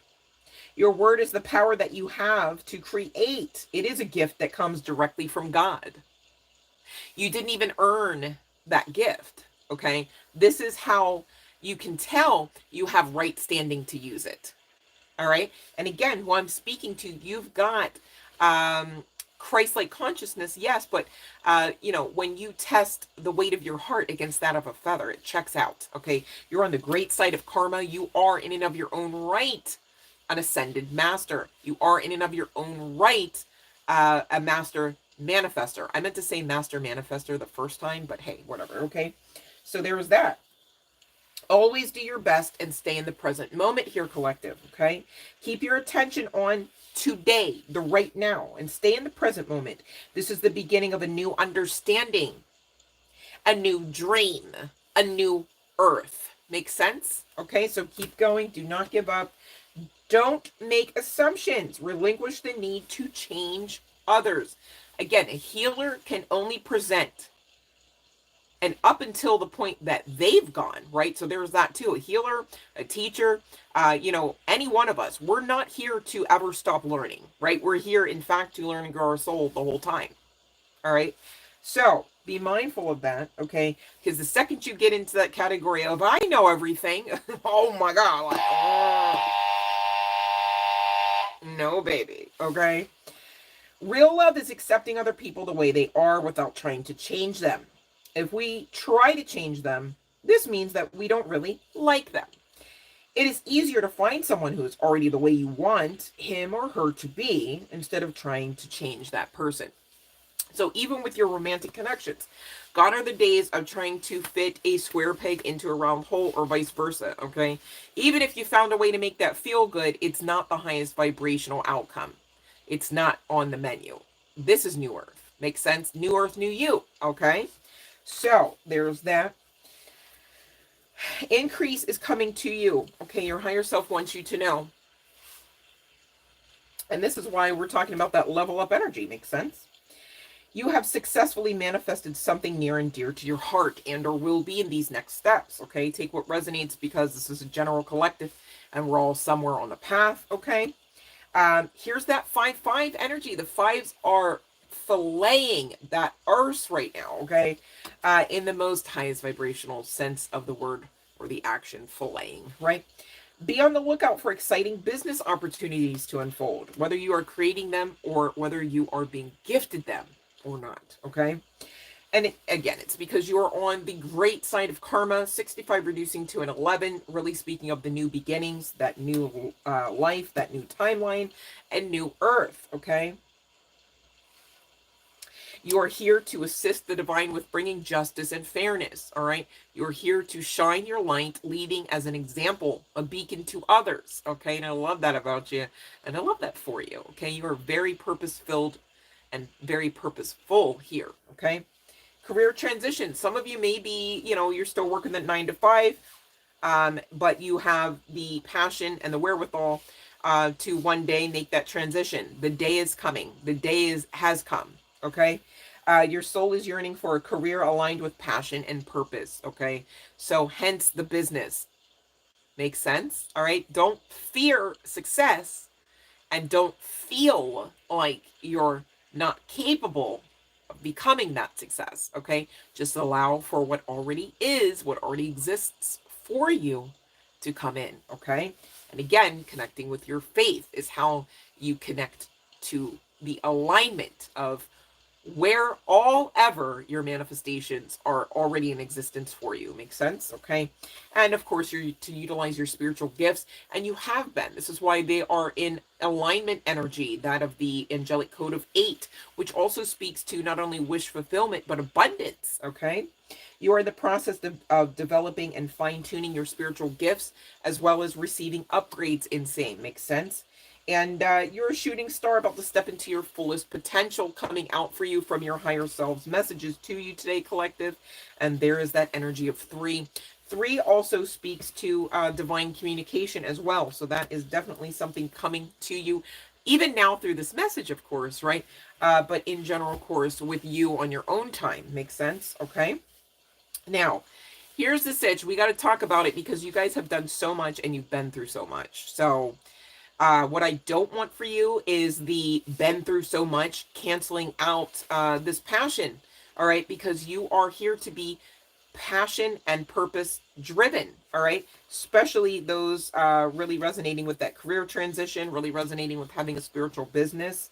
Your word is the power that you have to create. It is a gift that comes directly from God. You didn't even earn that gift. Okay. This is how you can tell you have right standing to use it. All right. And again, who I'm speaking to, you've got Christ-like consciousness, yes, but you know, when you test the weight of your heart against that of a feather, it checks out. Okay. You're on the great side of karma. You are in and of your own right an ascended master. You are in and of your own right a master manifester. I meant to say master manifester the first time, but hey, whatever. Okay. So there was that. Always do your best and stay in the present moment here, collective, okay? Keep your attention on today, the right now, and stay in the present moment. This is the beginning of a new understanding, a new dream, a new earth. Make sense? Okay, so keep going. Do not give up. Don't make assumptions. Relinquish the need to change others. Again, a healer can only present and up until the point that they've gone, right? So there's that too. A healer, a teacher, you know, any one of us. We're not here to ever stop learning, right? We're here, in fact, to learn and grow our soul the whole time. All right. So be mindful of that, okay? Because the second you get into that category of I know everything, oh my God, like, no, baby, okay? Real love is accepting other people the way they are without trying to change them. If we try to change them, this means that we don't really like them. It is easier to find someone who is already the way you want him or her to be instead of trying to change that person. So even with your romantic connections, gone are the days of trying to fit a square peg into a round hole or vice versa, okay? Even if you found a way to make that feel good, it's not the highest vibrational outcome. It's not on the menu. This is New Earth. Makes sense? New Earth, new you, okay? So there's that. Increase is coming to you. Okay, your higher self wants you to know. And this is why we're talking about that level up energy. Makes sense? You have successfully manifested something near and dear to your heart and or will be in these next steps. Okay, take what resonates because this is a general collective and we're all somewhere on the path. Okay, here's that 5-5 energy. The fives are filleting that earth right now, okay, in the most highest vibrational sense of the word or the action, filleting, right? Be on the lookout for exciting business opportunities to unfold, whether you are creating them or whether you are being gifted them or not, okay? And again, it's because you are on the great side of karma, 65 reducing to an 11, really speaking of the new beginnings, that new life, that new timeline, and new earth, okay? You are here to assist the divine with bringing justice and fairness, all right? You're here to shine your light, leading as an example, a beacon to others, okay? And I love that about you, and I love that for you, okay? You are very purpose-filled and very purposeful here, okay? Career transition. Some of you may be, you know, you're still working that 9 to 5, but you have the passion and the wherewithal to one day make that transition. The day is coming. The day has come. Okay. Your soul is yearning for a career aligned with passion and purpose. Okay. So hence the business. Makes sense? All right. Don't fear success and don't feel like you're not capable of becoming that success. Okay. Just allow for what already is, what already exists for you to come in. Okay. And again, connecting with your faith is how you connect to the alignment of where all ever your manifestations are already in existence for you. Makes sense? Okay. And of course, you're to utilize your spiritual gifts, and you have been. This is why they are in alignment energy, that of the angelic code of 8, which also speaks to not only wish fulfillment, but abundance. Okay. You are in the process of developing and fine-tuning your spiritual gifts, as well as receiving upgrades in same. Makes sense? And you're a shooting star about to step into your fullest potential coming out for you from your higher selves. Messages to you today, collective. And there is that energy of 3. 3 also speaks to divine communication as well. So that is definitely something coming to you even now through this message, of course, right? But in general, of course, with you on your own time. Makes sense? Okay. Now, here's the sitch. We got to talk about it because you guys have done so much and you've been through so much. So, what I don't want for you is the been through so much canceling out this passion. All right. Because you are here to be passion and purpose driven. All right. Especially those really resonating with that career transition, really resonating with having a spiritual business.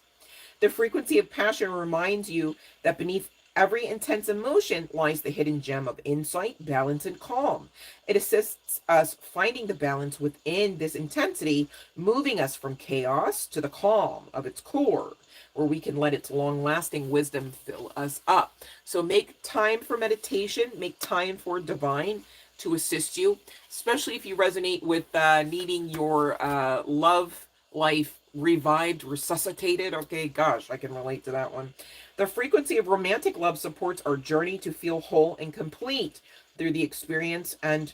The frequency of passion reminds you that beneath every intense emotion lies the hidden gem of insight, balance, and calm. It assists us finding the balance within this intensity, moving us from chaos to the calm of its core, where we can let its long-lasting wisdom fill us up. So make time for meditation, make time for divine to assist you, especially if you resonate with needing your love life revived, resuscitated. Okay, gosh, I can relate to that one. The frequency of romantic love supports our journey to feel whole and complete through the experience and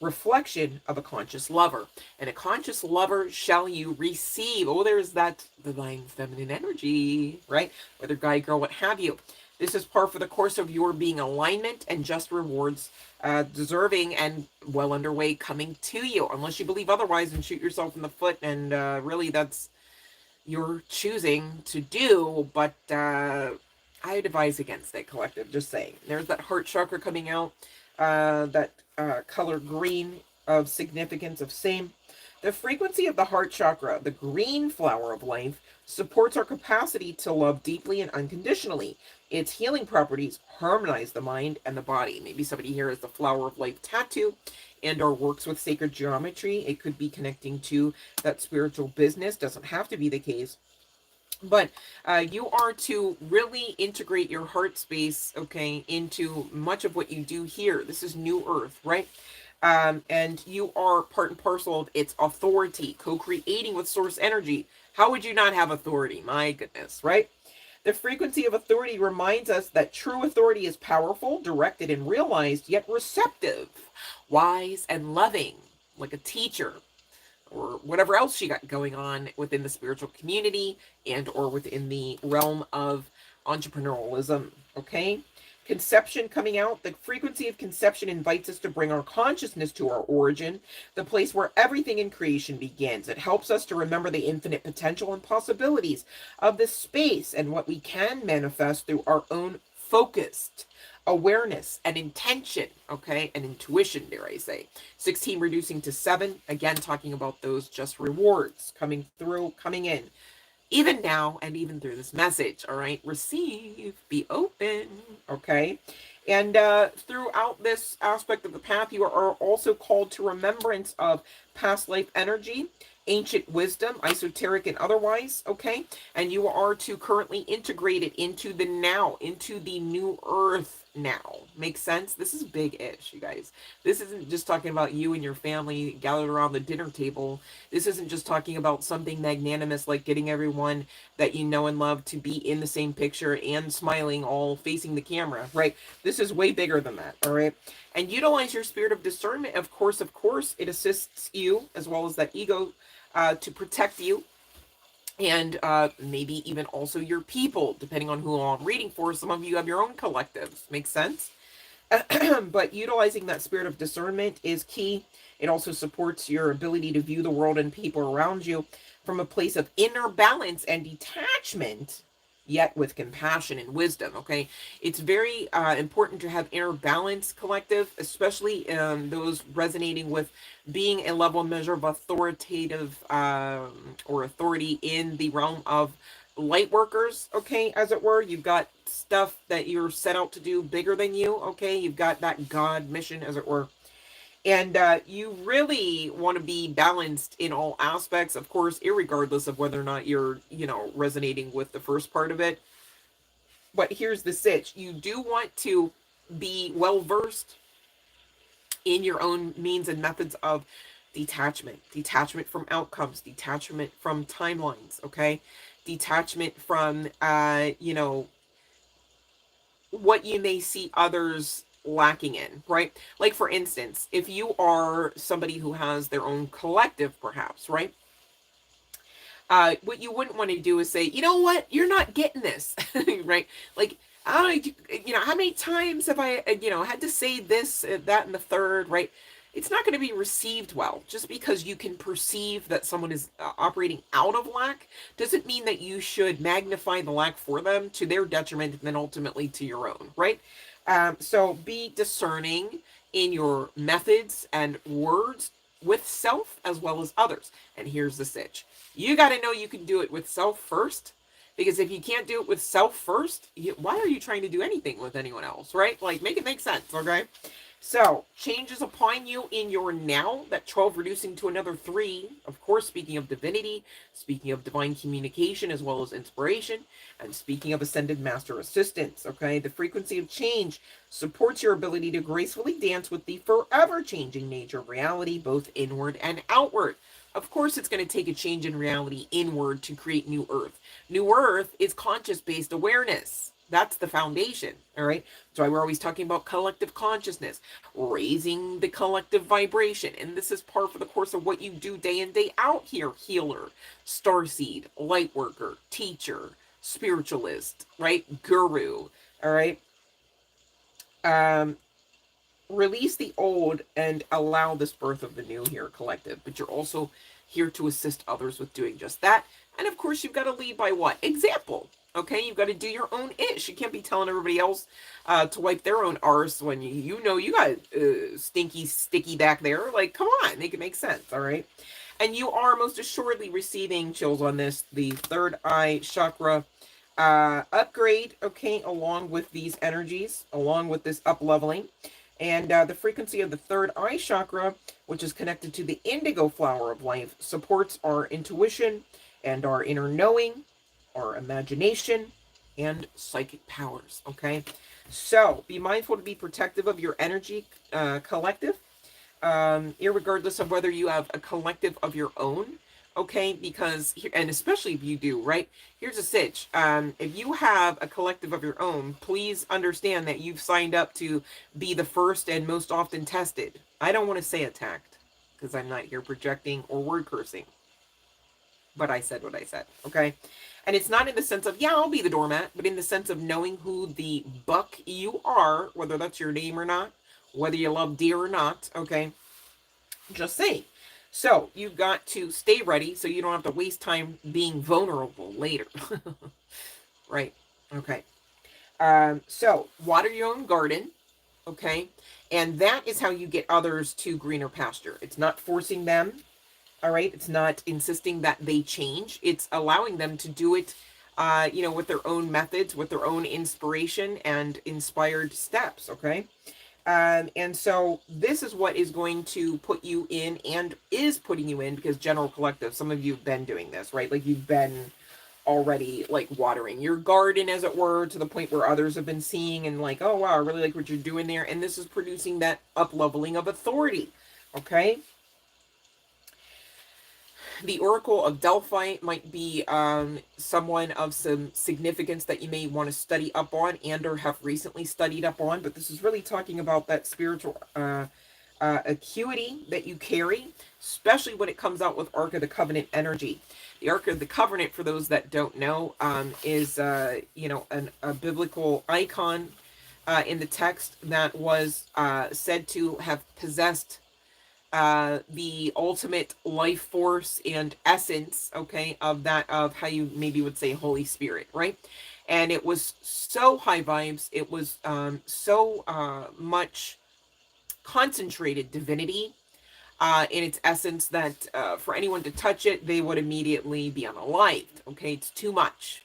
reflection of a conscious lover. And a conscious lover shall you receive. Oh, there's that divine feminine energy, right? Whether guy, girl, what have you. This is par for the course of your being alignment and just rewards deserving and well underway coming to you. Unless you believe otherwise and shoot yourself in the foot, and really that's your choosing to do, but I advise against it, collective, just saying. There's that heart chakra coming out, that color green of significance of same. The frequency of the heart chakra, the green flower of life, supports our capacity to love deeply and unconditionally. Its healing properties harmonize the mind and the body. Maybe somebody here has the flower of life tattoo and or works with sacred geometry. It could be connecting to that spiritual business. Doesn't have to be the case. But you are to really integrate your heart space, okay, into much of what you do here. This is New Earth, right? And you are part and parcel of its authority, co-creating with source energy. How would you not have authority? My goodness, right? The frequency of authority reminds us that true authority is powerful, directed, and realized, yet receptive, wise, and loving, like a teacher, or whatever else you got going on within the spiritual community and or within the realm of entrepreneurialism, okay? Conception coming out. The frequency of conception invites us to bring our consciousness to our origin, the place where everything in creation begins. It helps us to remember the infinite potential and possibilities of this space and what we can manifest through our own focused awareness and intention, okay, and intuition, dare I say. 16 reducing to 7, again talking about those just rewards coming through, coming in, even now and even through this message. All right, receive, be open, okay. And throughout this aspect of the path, you are also called to remembrance of past life energy, ancient wisdom, esoteric and otherwise, okay? And you are to currently integrate it into the now, into the new earth now. Makes sense? This is big-ish, you guys. This isn't just talking about you and your family gathered around the dinner table. This isn't just talking about something magnanimous like getting everyone that you know and love to be in the same picture and smiling, all facing the camera, right? This is way bigger than that, all right? And utilize your spirit of discernment. Of course, it assists you as well as that ego to protect you, and maybe even also your people, depending on who I'm reading for. Some of you have your own collectives. Makes sense? But utilizing that spirit of discernment is key. It also supports your ability to view the world and people around you from a place of inner balance and detachment, yet with compassion and wisdom, okay? It's very important to have inner balance, collective, especially those resonating with being a level and measure of authoritative or authority in the realm of light workers, okay, as it were. You've got stuff that you're set out to do bigger than you, okay? You've got that God mission, as it were. And you really want to be balanced in all aspects, of course, irregardless of whether or not you're, resonating with the first part of it. But here's the sitch. You do want to be well-versed in your own means and methods of detachment. Detachment from outcomes. Detachment from timelines, okay? Detachment from, what you may see others lacking in, right? Like, for instance, if you are somebody who has their own collective, perhaps, right? What you wouldn't want to do is say, you know what, you're not getting this, right? Like, I, how many times have I, had to say this, that, and the third, right? It's not going to be received well. Just because you can perceive that someone is operating out of lack doesn't mean that you should magnify the lack for them to their detriment and then ultimately to your own, right? So be discerning in your methods and words with self as well as others. And here's the sitch. You got to know you can do it with self first, because if you can't do it with self first, why are you trying to do anything with anyone else, right? Like, make it make sense, okay? So, changes upon you in your now, that 12 reducing to another 3. Of course, speaking of divinity, speaking of divine communication as well as inspiration, and speaking of ascended master assistance, okay? The frequency of change supports your ability to gracefully dance with the forever changing nature of reality, both inward and outward. Of course, it's going to take a change in reality inward to create new earth. New earth is conscious-based awareness. That's the foundation, all right? That's why we're always talking about collective consciousness, raising the collective vibration. And this is par for the course of what you do day in, day out here. Healer, starseed, lightworker, teacher, spiritualist, right? Guru, all right? Release the old and allow this birth of the new here, collective. But you're also here to assist others with doing just that. And of course, you've got to lead by what? Example. Okay, you've got to do your own ish. You can't be telling everybody else to wipe their own arse when you know you got stinky, sticky back there. Like, come on, make it make sense, all right? And you are most assuredly receiving chills on this, the third eye chakra upgrade, okay, along with these energies, along with this up-leveling. And the frequency of the third eye chakra, which is connected to the indigo flower of life, supports our intuition and our inner knowing, our imagination, and psychic powers, okay? So, be mindful to be protective of your energy, collective, irregardless of whether you have a collective of your own, okay? Because, and especially if you do, right? Here's a sitch. If you have a collective of your own, please understand that you've signed up to be the first and most often tested. I don't want to say attacked, because I'm not here projecting or word cursing. But I said what I said, okay? And it's not in the sense of, yeah, I'll be the doormat, but in the sense of knowing who the buck you are, whether that's your name or not, whether you love deer or not, okay? Just saying. So, you've got to stay ready so you don't have to waste time being vulnerable later. Right? Okay. So, water your own garden, okay? And that is how you get others to greener pasture. It's not forcing them. All right. It's not insisting that they change. It's allowing them to do it, with their own methods, with their own inspiration and inspired steps. Okay. And so this is what is going to put you in and is putting you in, because general collective, some of you have been doing this, right? Like, you've been already like watering your garden, as it were, to the point where others have been seeing and like, oh, wow, I really like what you're doing there. And this is producing that up leveling of authority. Okay. The Oracle of Delphi might be someone of some significance that you may want to study up on and or have recently studied up on, but this is really talking about that spiritual acuity that you carry, especially when it comes out with Ark of the Covenant energy. The Ark of the Covenant, for those that don't know, is a biblical icon in the text that was said to have possessed the ultimate life force and essence, okay, of how you maybe would say Holy Spirit, right? And it was so high vibes. It was so much concentrated divinity in its essence that for anyone to touch it, they would immediately be unalived, okay? It's too much,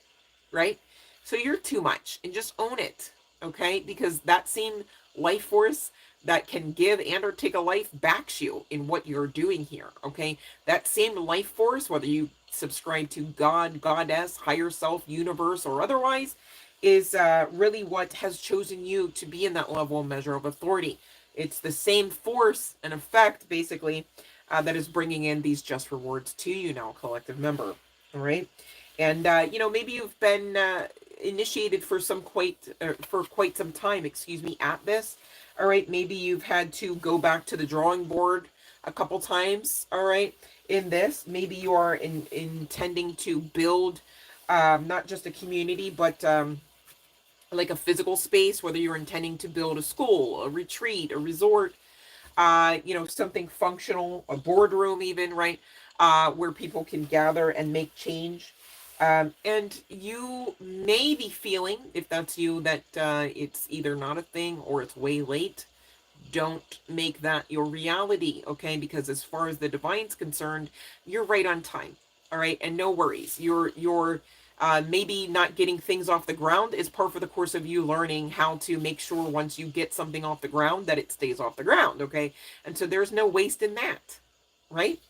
right? So you're too much, and just own it, okay? Because that same life force that can give and or take a life backs you in what you're doing here, okay? That same life force, whether you subscribe to God, goddess, higher self, universe, or otherwise, is really what has chosen you to be in that level and measure of authority. It's the same force and effect, basically, that is bringing in these just rewards to you now, collective member, all right? And, maybe you've been initiated for quite some time, at this. All right, maybe you've had to go back to the drawing board a couple times, all right, in this. Maybe you are intending to build not just a community, but like a physical space, whether you're intending to build a school, a retreat, a resort, you know, something functional, a boardroom even, right? Where people can gather and make change. And you may be feeling, if that's you, that it's either not a thing or it's way late. Don't make that your reality, okay? Because as far as the divine's concerned, you're right on time, all right? And no worries. You're maybe not getting things off the ground is par for the course of you learning how to make sure once you get something off the ground that it stays off the ground, okay? And so there's no waste in that, right?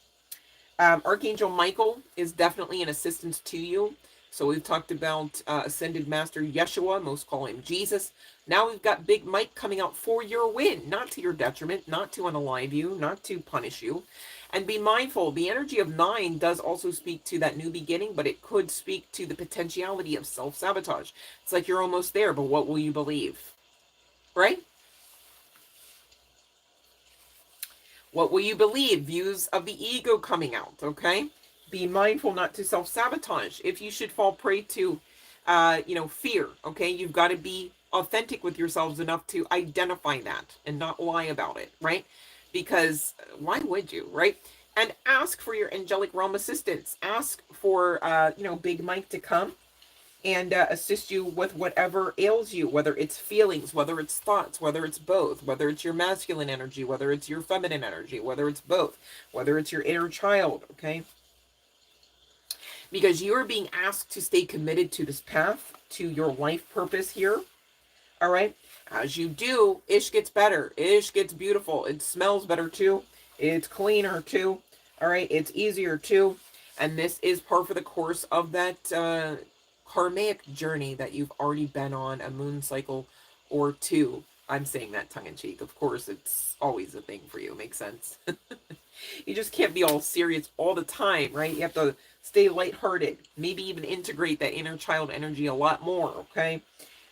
Archangel Michael is definitely an assistance to you. So we've talked about Ascended Master Yeshua, most call him Jesus. Now we've got Big Mike coming out for your win, not to your detriment, not to unalive you, not to punish you. And be mindful, the energy of 9 does also speak to that new beginning, but it could speak to the potentiality of self-sabotage. It's like you're almost there, but what will you believe? Right? What will you believe? Views of the ego coming out, okay? Be mindful not to self-sabotage. If you should fall prey to, you know, fear, okay? You've got to be authentic with yourselves enough to identify that and not lie about it, right? Because why would you, right? And ask for your angelic realm assistance. Ask for, you know, Big Mike to come and assist you with whatever ails you, whether it's feelings, whether it's thoughts, whether it's both, whether it's your masculine energy, whether it's your feminine energy, whether it's both, whether it's your inner child, okay? Because you're being asked to stay committed to this path, to your life purpose here, all right? As you do, Ish gets better. Ish gets beautiful. It smells better too. It's cleaner too, all right? It's easier too. And this is par for the course of that karmic journey that you've already been on, a moon cycle or two. I'm saying that tongue-in-cheek. Of course, it's always a thing for you. Makes sense. You just can't be all serious all the time, right? You have to stay lighthearted. Maybe even integrate that inner child energy a lot more, okay?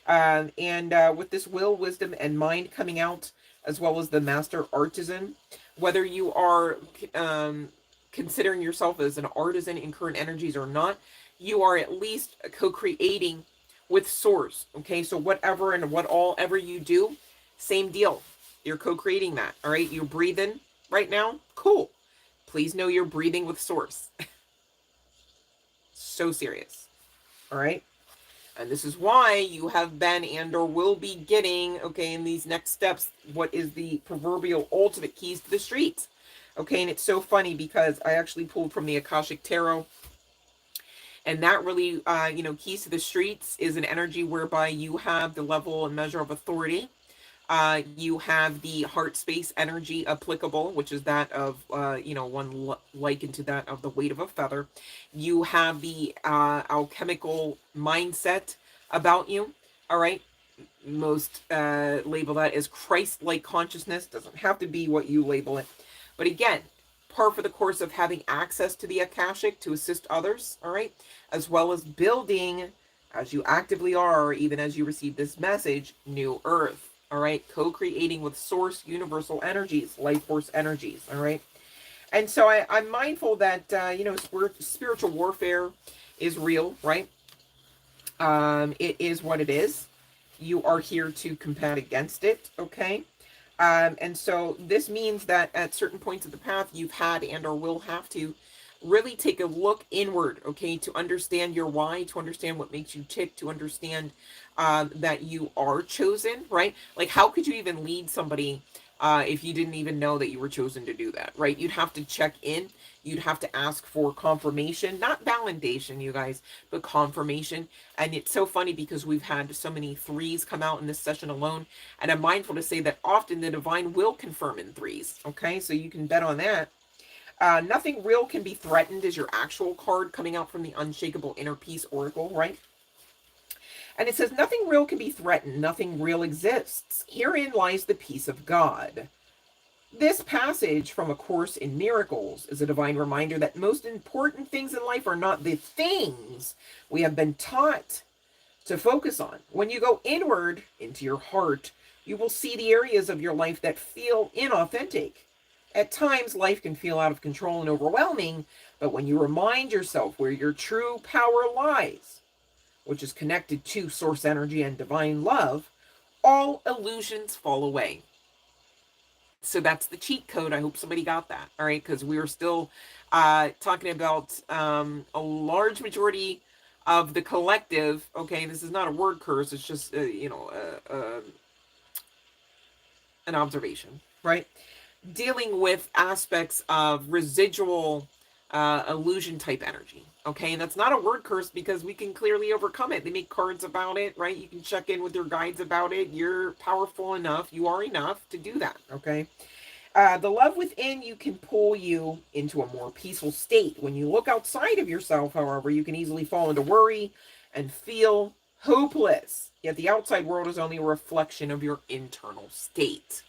With this will, wisdom, and mind coming out, as well as the master artisan, whether you are considering yourself as an artisan in current energies or not, you are at least co-creating with source, okay? So whatever and what all ever you do, same deal. You're co-creating that, all right? You're breathing right now? Cool. Please know you're breathing with source. So serious, all right? And this is why you have been and or will be getting, okay, in these next steps, what is the proverbial ultimate keys to the streets. Okay, and it's so funny because I actually pulled from the Akashic Tarot. And that really, you know, keys to the streets is an energy whereby you have the level and measure of authority. You have the heart space energy applicable, which is that of, you know, one likened to that of the weight of a feather. You have the alchemical mindset about you, all right? Most label that as Christ-like consciousness. Doesn't have to be what you label it. But again, par for the course of having access to the Akashic to assist others, all right? As well as building, as you actively are, even as you receive this message, new earth. All right, co-creating with source, universal energies, life force energies, all right? And so I'm mindful that, you know, spiritual warfare is real, right? It is what it is. You are here to combat against it, okay? And so this means that at certain points of the path, you've had and or will have to really take a look inward, okay, to understand your why, to understand what makes you tick, to understand that you are chosen, right? Like, how could you even lead somebody if you didn't even know that you were chosen to do that, right? You'd have to check in. You'd have to ask for confirmation, not validation, you guys, but confirmation. And it's so funny because we've had so many 3s come out in this session alone. And I'm mindful to say that often the divine will confirm in 3s, okay? So you can bet on that. Nothing real can be threatened is your actual card coming out from the Unshakable Inner Peace Oracle, right? And it says, nothing real can be threatened. Nothing real exists. Herein lies the peace of God. This passage from A Course in Miracles is a divine reminder that most important things in life are not the things we have been taught to focus on. When you go inward into your heart, you will see the areas of your life that feel inauthentic. At times, life can feel out of control and overwhelming, but when you remind yourself where your true power lies, which is connected to source energy and divine love, all illusions fall away. So that's the cheat code. I hope somebody got that. All right. Because we are still talking about a large majority of the collective. Okay. This is not a word curse. It's just, an observation, right? Dealing with aspects of residual illusion type energy. Okay, and that's not a word curse because we can clearly overcome it. They make cards about it, right? You can check in with your guides about it. You're powerful enough. You are enough to do that. Okay. The love within you can pull you into a more peaceful state. When you look outside of yourself, however, you can easily fall into worry and feel hopeless. Yet the outside world is only a reflection of your internal state.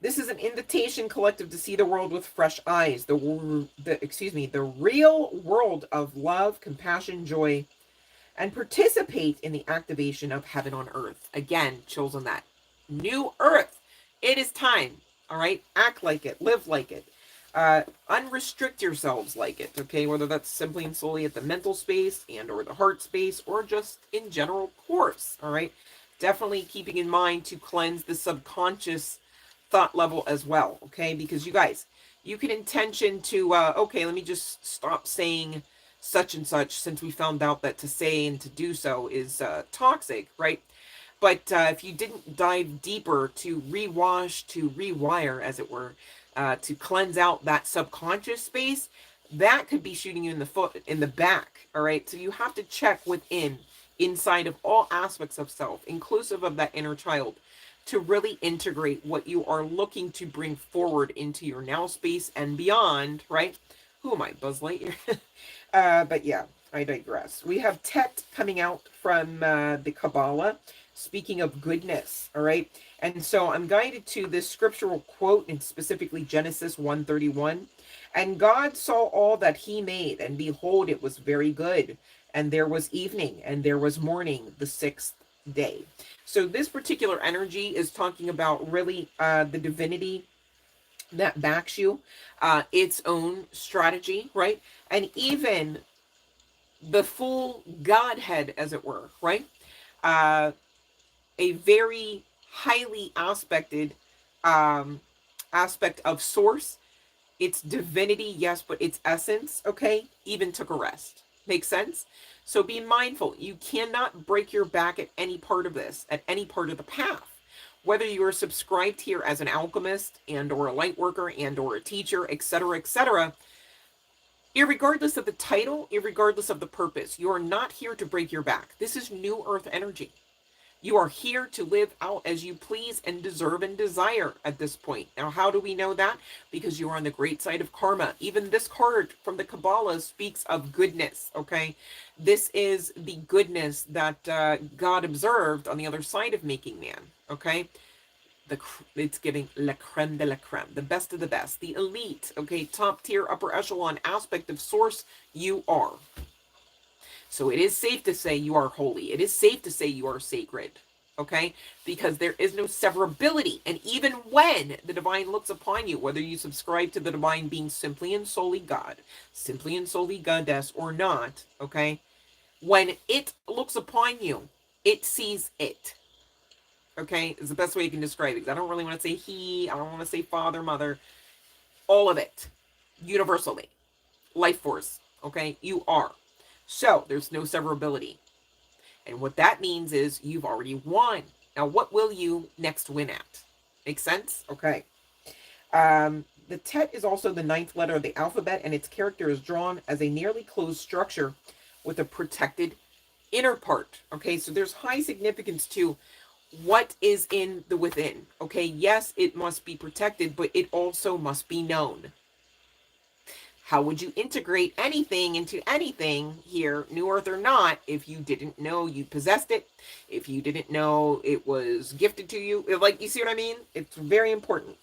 This is an invitation, collective, to see the world with fresh eyes. The real world of love, compassion, joy, and participate in the activation of heaven on earth. Again, chills on that. New earth. It is time. All right. Act like it. Live like it. Unrestrict yourselves like it. Okay. Whether that's simply and solely at the mental space and or the heart space or just in general course. All right. Definitely keeping in mind to cleanse the subconscious thought level as well. Okay. Because you guys, you can intention to, okay, let me just stop saying such and such, since we found out that to say and to do so is toxic, right? But if you didn't dive deeper to rewash, to rewire, as it were, to cleanse out that subconscious space, that could be shooting you in the foot, in the back. All right. So you have to check within, inside of all aspects of self, inclusive of that inner child, to really integrate what you are looking to bring forward into your now space and beyond, right? Who am I, Buzz Lightyear? But yeah, I digress. We have Tet coming out from the Kabbalah, speaking of goodness, all right? And so I'm guided to this scriptural quote, and specifically Genesis 1:31. And God saw all that he made, and behold, it was very good. And there was evening, and there was morning, the sixth day. So this particular energy is talking about really the divinity that backs you, its own strategy, right? And even the full Godhead, as it were, right? A very highly aspected aspect of source. Its divinity, yes, but its essence, okay, even took a rest. Makes sense? So be mindful. You cannot break your back at any part of this, at any part of the path. Whether you are subscribed here as an alchemist and or a light worker and or a teacher, etc., irregardless of the title, irregardless of the purpose, you are not here to break your back. This is new earth energy. You are here to live out as you please and deserve and desire at this point. Now, how do we know that? Because you are on the great side of karma. Even this card from the Kabbalah speaks of goodness, okay? This is the goodness that God observed on the other side of making man, okay? It's giving la creme de la creme, the best of the best, the elite, okay? Top tier, upper echelon aspect of source, you are. So it is safe to say you are holy. It is safe to say you are sacred, okay? Because there is no severability. And even when the divine looks upon you, whether you subscribe to the divine being simply and solely God, simply and solely goddess or not, okay? When it looks upon you, it sees it, okay? Is the best way you can describe it. I don't really want to say he, I don't want to say father, mother, all of it, universally, life force, okay? You are. So there's no severability. And what that means is you've already won. Now, what will you next win at? Make sense? Okay. The Tet is also the 9th letter of the alphabet, and its character is drawn as a nearly closed structure with a protected inner part. Okay, so there's high significance to what is in the within. Okay, yes, it must be protected, but it also must be known. How would you integrate anything into anything here, new earth or not, if you didn't know you possessed it, if you didn't know it was gifted to you? Like, you see what I mean? It's very important.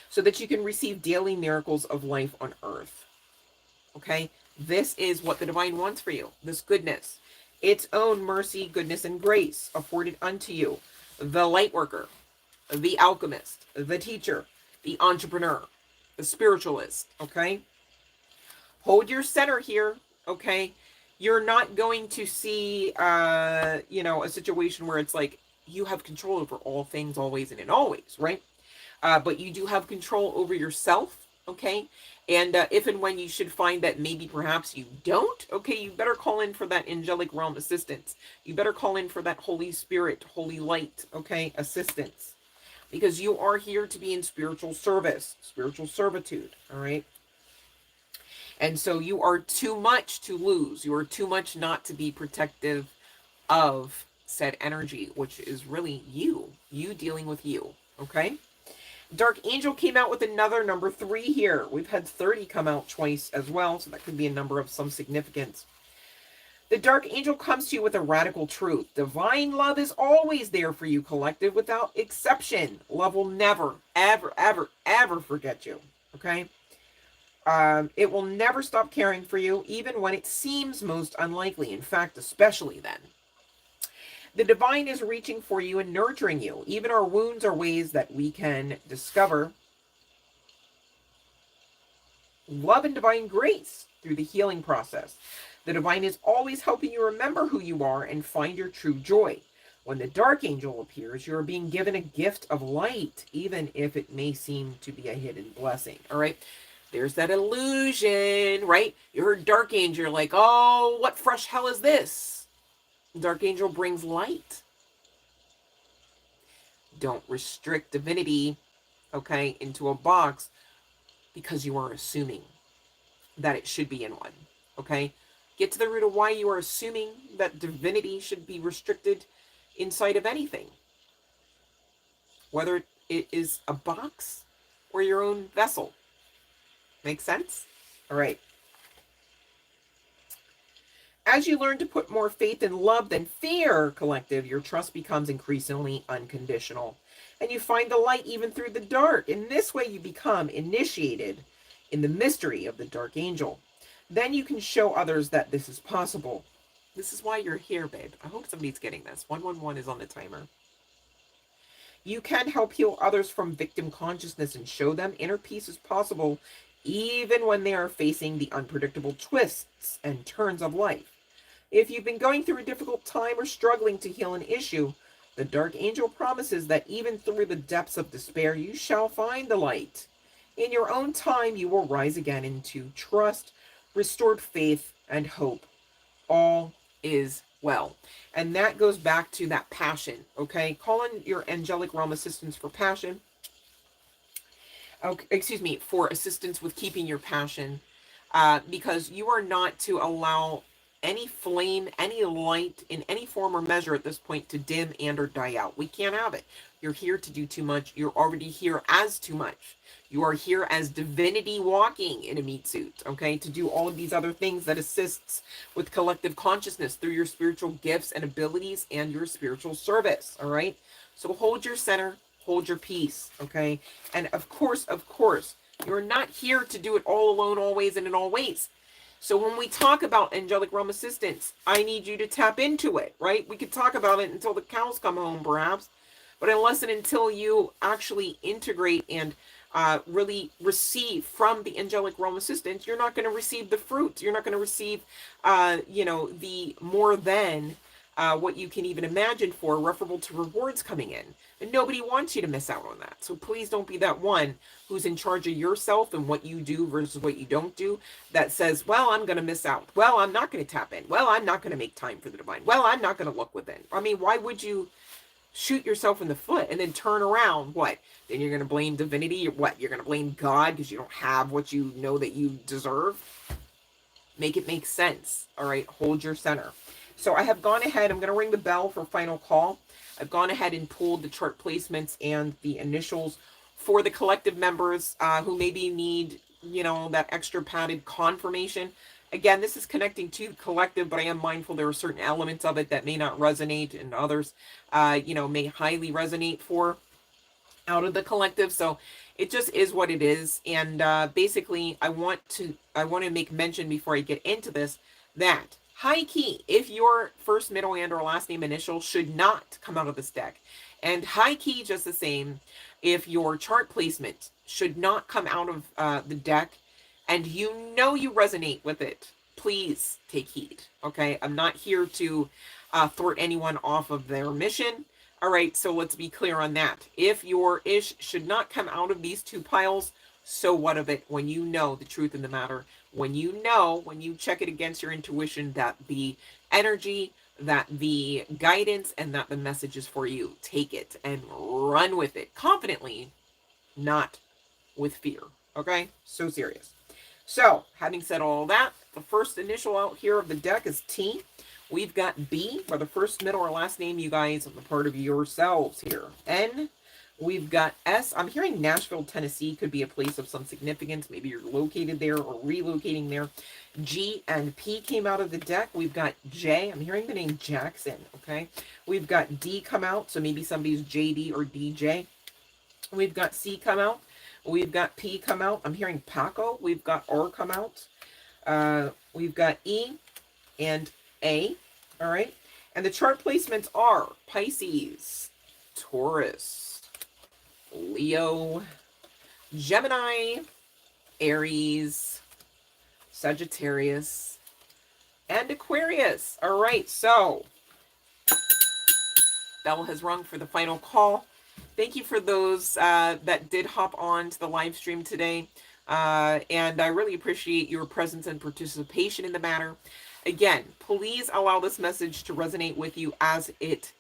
So that you can receive daily miracles of life on earth. Okay? This is what the divine wants for you. This goodness. Its own mercy, goodness, and grace afforded unto you. the Lightworker, the Alchemist, the Teacher, the Entrepreneur, the Spiritualist, okay? Hold your center here, okay? You're not going to see, you know, a situation where it's like you have control over all things, always and in always, right? But you do have control over yourself, okay? And if and when you should find that maybe perhaps you don't, okay, you better call in for that angelic realm assistance. You better call in for that Holy Spirit, Holy Light, okay, assistance. Because you are here to be in spiritual service, spiritual servitude, all right? And so you are too much to lose. You are too much not to be protective of said energy, which is really you dealing with you, okay? Dark Angel came out with another number 3 here. We've had 30 come out twice as well, so that could be a number of some significance. The Dark Angel comes to you with a radical truth. Divine love is always there for you, collective, without exception. Love will never, ever, ever, ever forget you, okay? It will never stop caring for you, even when it seems most unlikely. In fact, especially then. The divine is reaching for you and nurturing you. Even our wounds are ways that we can discover love and divine grace through the healing process. The divine is always helping you remember who you are and find your true joy. When the Dark Angel appears, you are being given a gift of light, even if it may seem to be a hidden blessing. All right? There's that illusion, right? You heard Dark Angel, like, oh, what fresh hell is this? Dark Angel brings light. Don't restrict divinity, okay, into a box because you are assuming that it should be in one, okay? Get to the root of why you are assuming that divinity should be restricted inside of anything. Whether it is a box or your own vessel. Make sense? All right. As you learn to put more faith in love than fear, collective, your trust becomes increasingly unconditional. And you find the light even through the dark. In this way, you become initiated in the mystery of the Dark Angel. Then you can show others that this is possible. This is why you're here, babe. I hope somebody's getting this. 111 is on the timer. You can help heal others from victim consciousness and show them inner peace is possible even when they are facing the unpredictable twists and turns of life. If you've been going through a difficult time or struggling to heal an issue, the Dark Angel promises that even through the depths of despair, you shall find the light. In your own time, you will rise again into trust, restored faith, and hope. All is well. And that goes back to that passion, okay? Call in your angelic realm assistance for passion. Okay, excuse me, for assistance with keeping your passion, because you are not to allow any flame, any light in any form or measure at this point to dim and or die out. We can't have it. You're here to do too much. You're already here as too much. You are here as divinity walking in a meat suit, okay, to do all of these other things that assists with collective consciousness through your spiritual gifts and abilities and your spiritual service, all right? So hold your center, hold your peace, okay? And of course, you're not here to do it all alone, always and in all ways. So when we talk about angelic realm assistance, I need you to tap into it, right? We could talk about it until the cows come home, perhaps. But unless and until you actually integrate and really receive from the angelic realm assistance, you're not going to receive the fruit. You're not going to receive, you know, the more than what you can even imagine for referable to rewards coming in. And nobody wants you to miss out on that. So please don't be that one who's in charge of yourself and what you do versus what you don't do that says, well, I'm going to miss out. Well, I'm not going to tap in. Well, I'm not going to make time for the divine. Well, I'm not going to look within. I mean, why would you shoot yourself in the foot and then turn around? What? Then you're going to blame divinity? Or what? You're going to blame God because you don't have what you know that you deserve? Make it make sense. All right. Hold your center. So I have gone ahead. I'm going to ring the bell for final call. I've gone ahead and pulled the chart placements and the initials for the collective members who maybe need, you know, that extra padded confirmation. Again, this is connecting to the collective, but I am mindful there are certain elements of it that may not resonate and others, you know, may highly resonate for out of the collective. So it just is what it is. And basically, I want to make mention before I get into this that High key, if your first, middle, and or last name initial should not come out of this deck. And high key, just the same, if your chart placement should not come out of the deck and you know you resonate with it, please take heed, okay? I'm not here to thwart anyone off of their mission. All right, so let's be clear on that. If your ish should not come out of these two piles, so what of it when you know the truth in the matter? When you know, when you check it against your intuition, that the energy, that the guidance, and that the message is for you, take it and run with it confidently, not with fear. Okay? So serious. So, having said all that, the first initial out here of the deck is T. We've got B for the first, middle, or last name, you guys, on the part of yourselves here. N. We've got S. I'm hearing Nashville, Tennessee could be a place of some significance. Maybe you're located there or relocating there. G and P came out of the deck. We've got J. I'm hearing the name Jackson, okay? We've got D come out, so maybe somebody's JD or DJ. We've got C come out. We've got P come out. I'm hearing Paco. We've got R come out. We've got E and A, all right? And the chart placements are Pisces, Taurus, Leo, Gemini, Aries, Sagittarius, and Aquarius. All right, so bell has rung for the final call. Thank you for those that did hop on to the live stream today. And I really appreciate your presence and participation in the matter. Again, please allow this message to resonate with you as it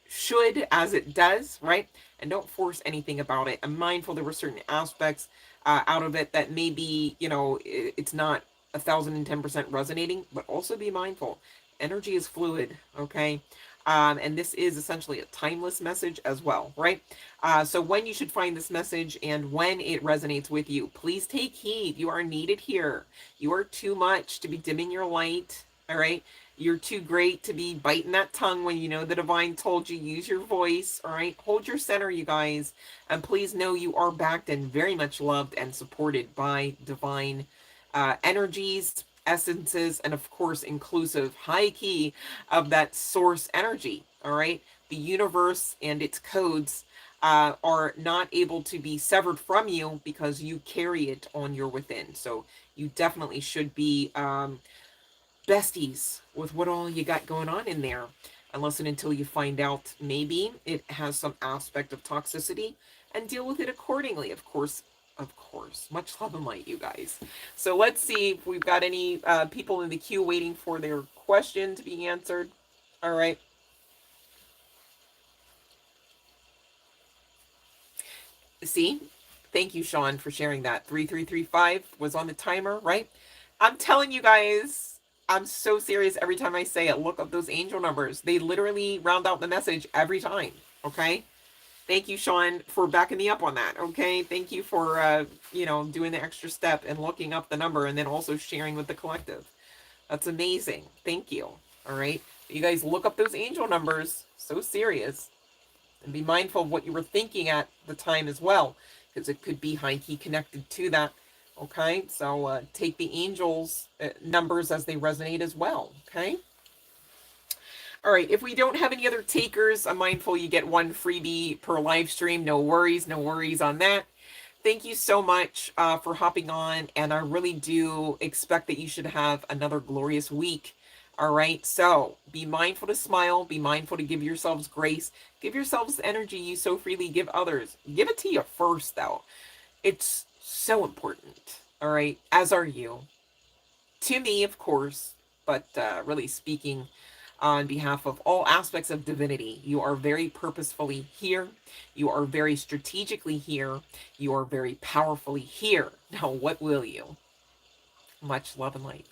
should, as it does, right? And don't force anything about it. I'm mindful there were certain aspects out of it that maybe, you know, it's not 1010% resonating, but also be mindful. Energy is fluid, okay? And this is essentially a timeless message as well, right? So when you should find this message and when it resonates with you, please take heed. You are needed here. You are too much to be dimming your light, all right? You're too great to be biting that tongue when you know the divine told you, use your voice, all right? Hold your center, you guys. And please know you are backed and very much loved and supported by divine energies, essences, and of course inclusive high key of that source energy. All right, the universe and its codes are not able to be severed from you because you carry it on your within. So you definitely should be besties with what all you got going on in there, unless and until you find out maybe it has some aspect of toxicity, and deal with it accordingly. Of course, much love and light, you guys. So let's see if we've got any people in the queue waiting for their question to be answered. All right. See, thank you, Sean, for sharing that. 3335 was on the timer, right? I'm telling you guys, I'm so serious every time I say it. Look up those angel numbers. They literally round out the message every time, okay? Thank you, Sean, for backing me up on that, okay? Thank you for, you know, doing the extra step and looking up the number and then also sharing with the collective. That's amazing. Thank you, all right? You guys look up those angel numbers. So serious. And be mindful of what you were thinking at the time as well, because it could be high key connected to that, okay? So take the angels' numbers as they resonate as well, okay? All right, if we don't have any other takers, I'm mindful you get one freebie per live stream. No worries on that. Thank you so much for hopping on, and I really do expect that you should have another glorious week. All right, so be mindful to smile, be mindful to give yourselves grace, give yourselves the energy you so freely give others. Give it to you first, though. It's so important, all right, as are you. To me, of course, but really speaking on behalf of all aspects of divinity, you are very purposefully here. You are very strategically here. You are very powerfully here. Now, what will you? Much love and light.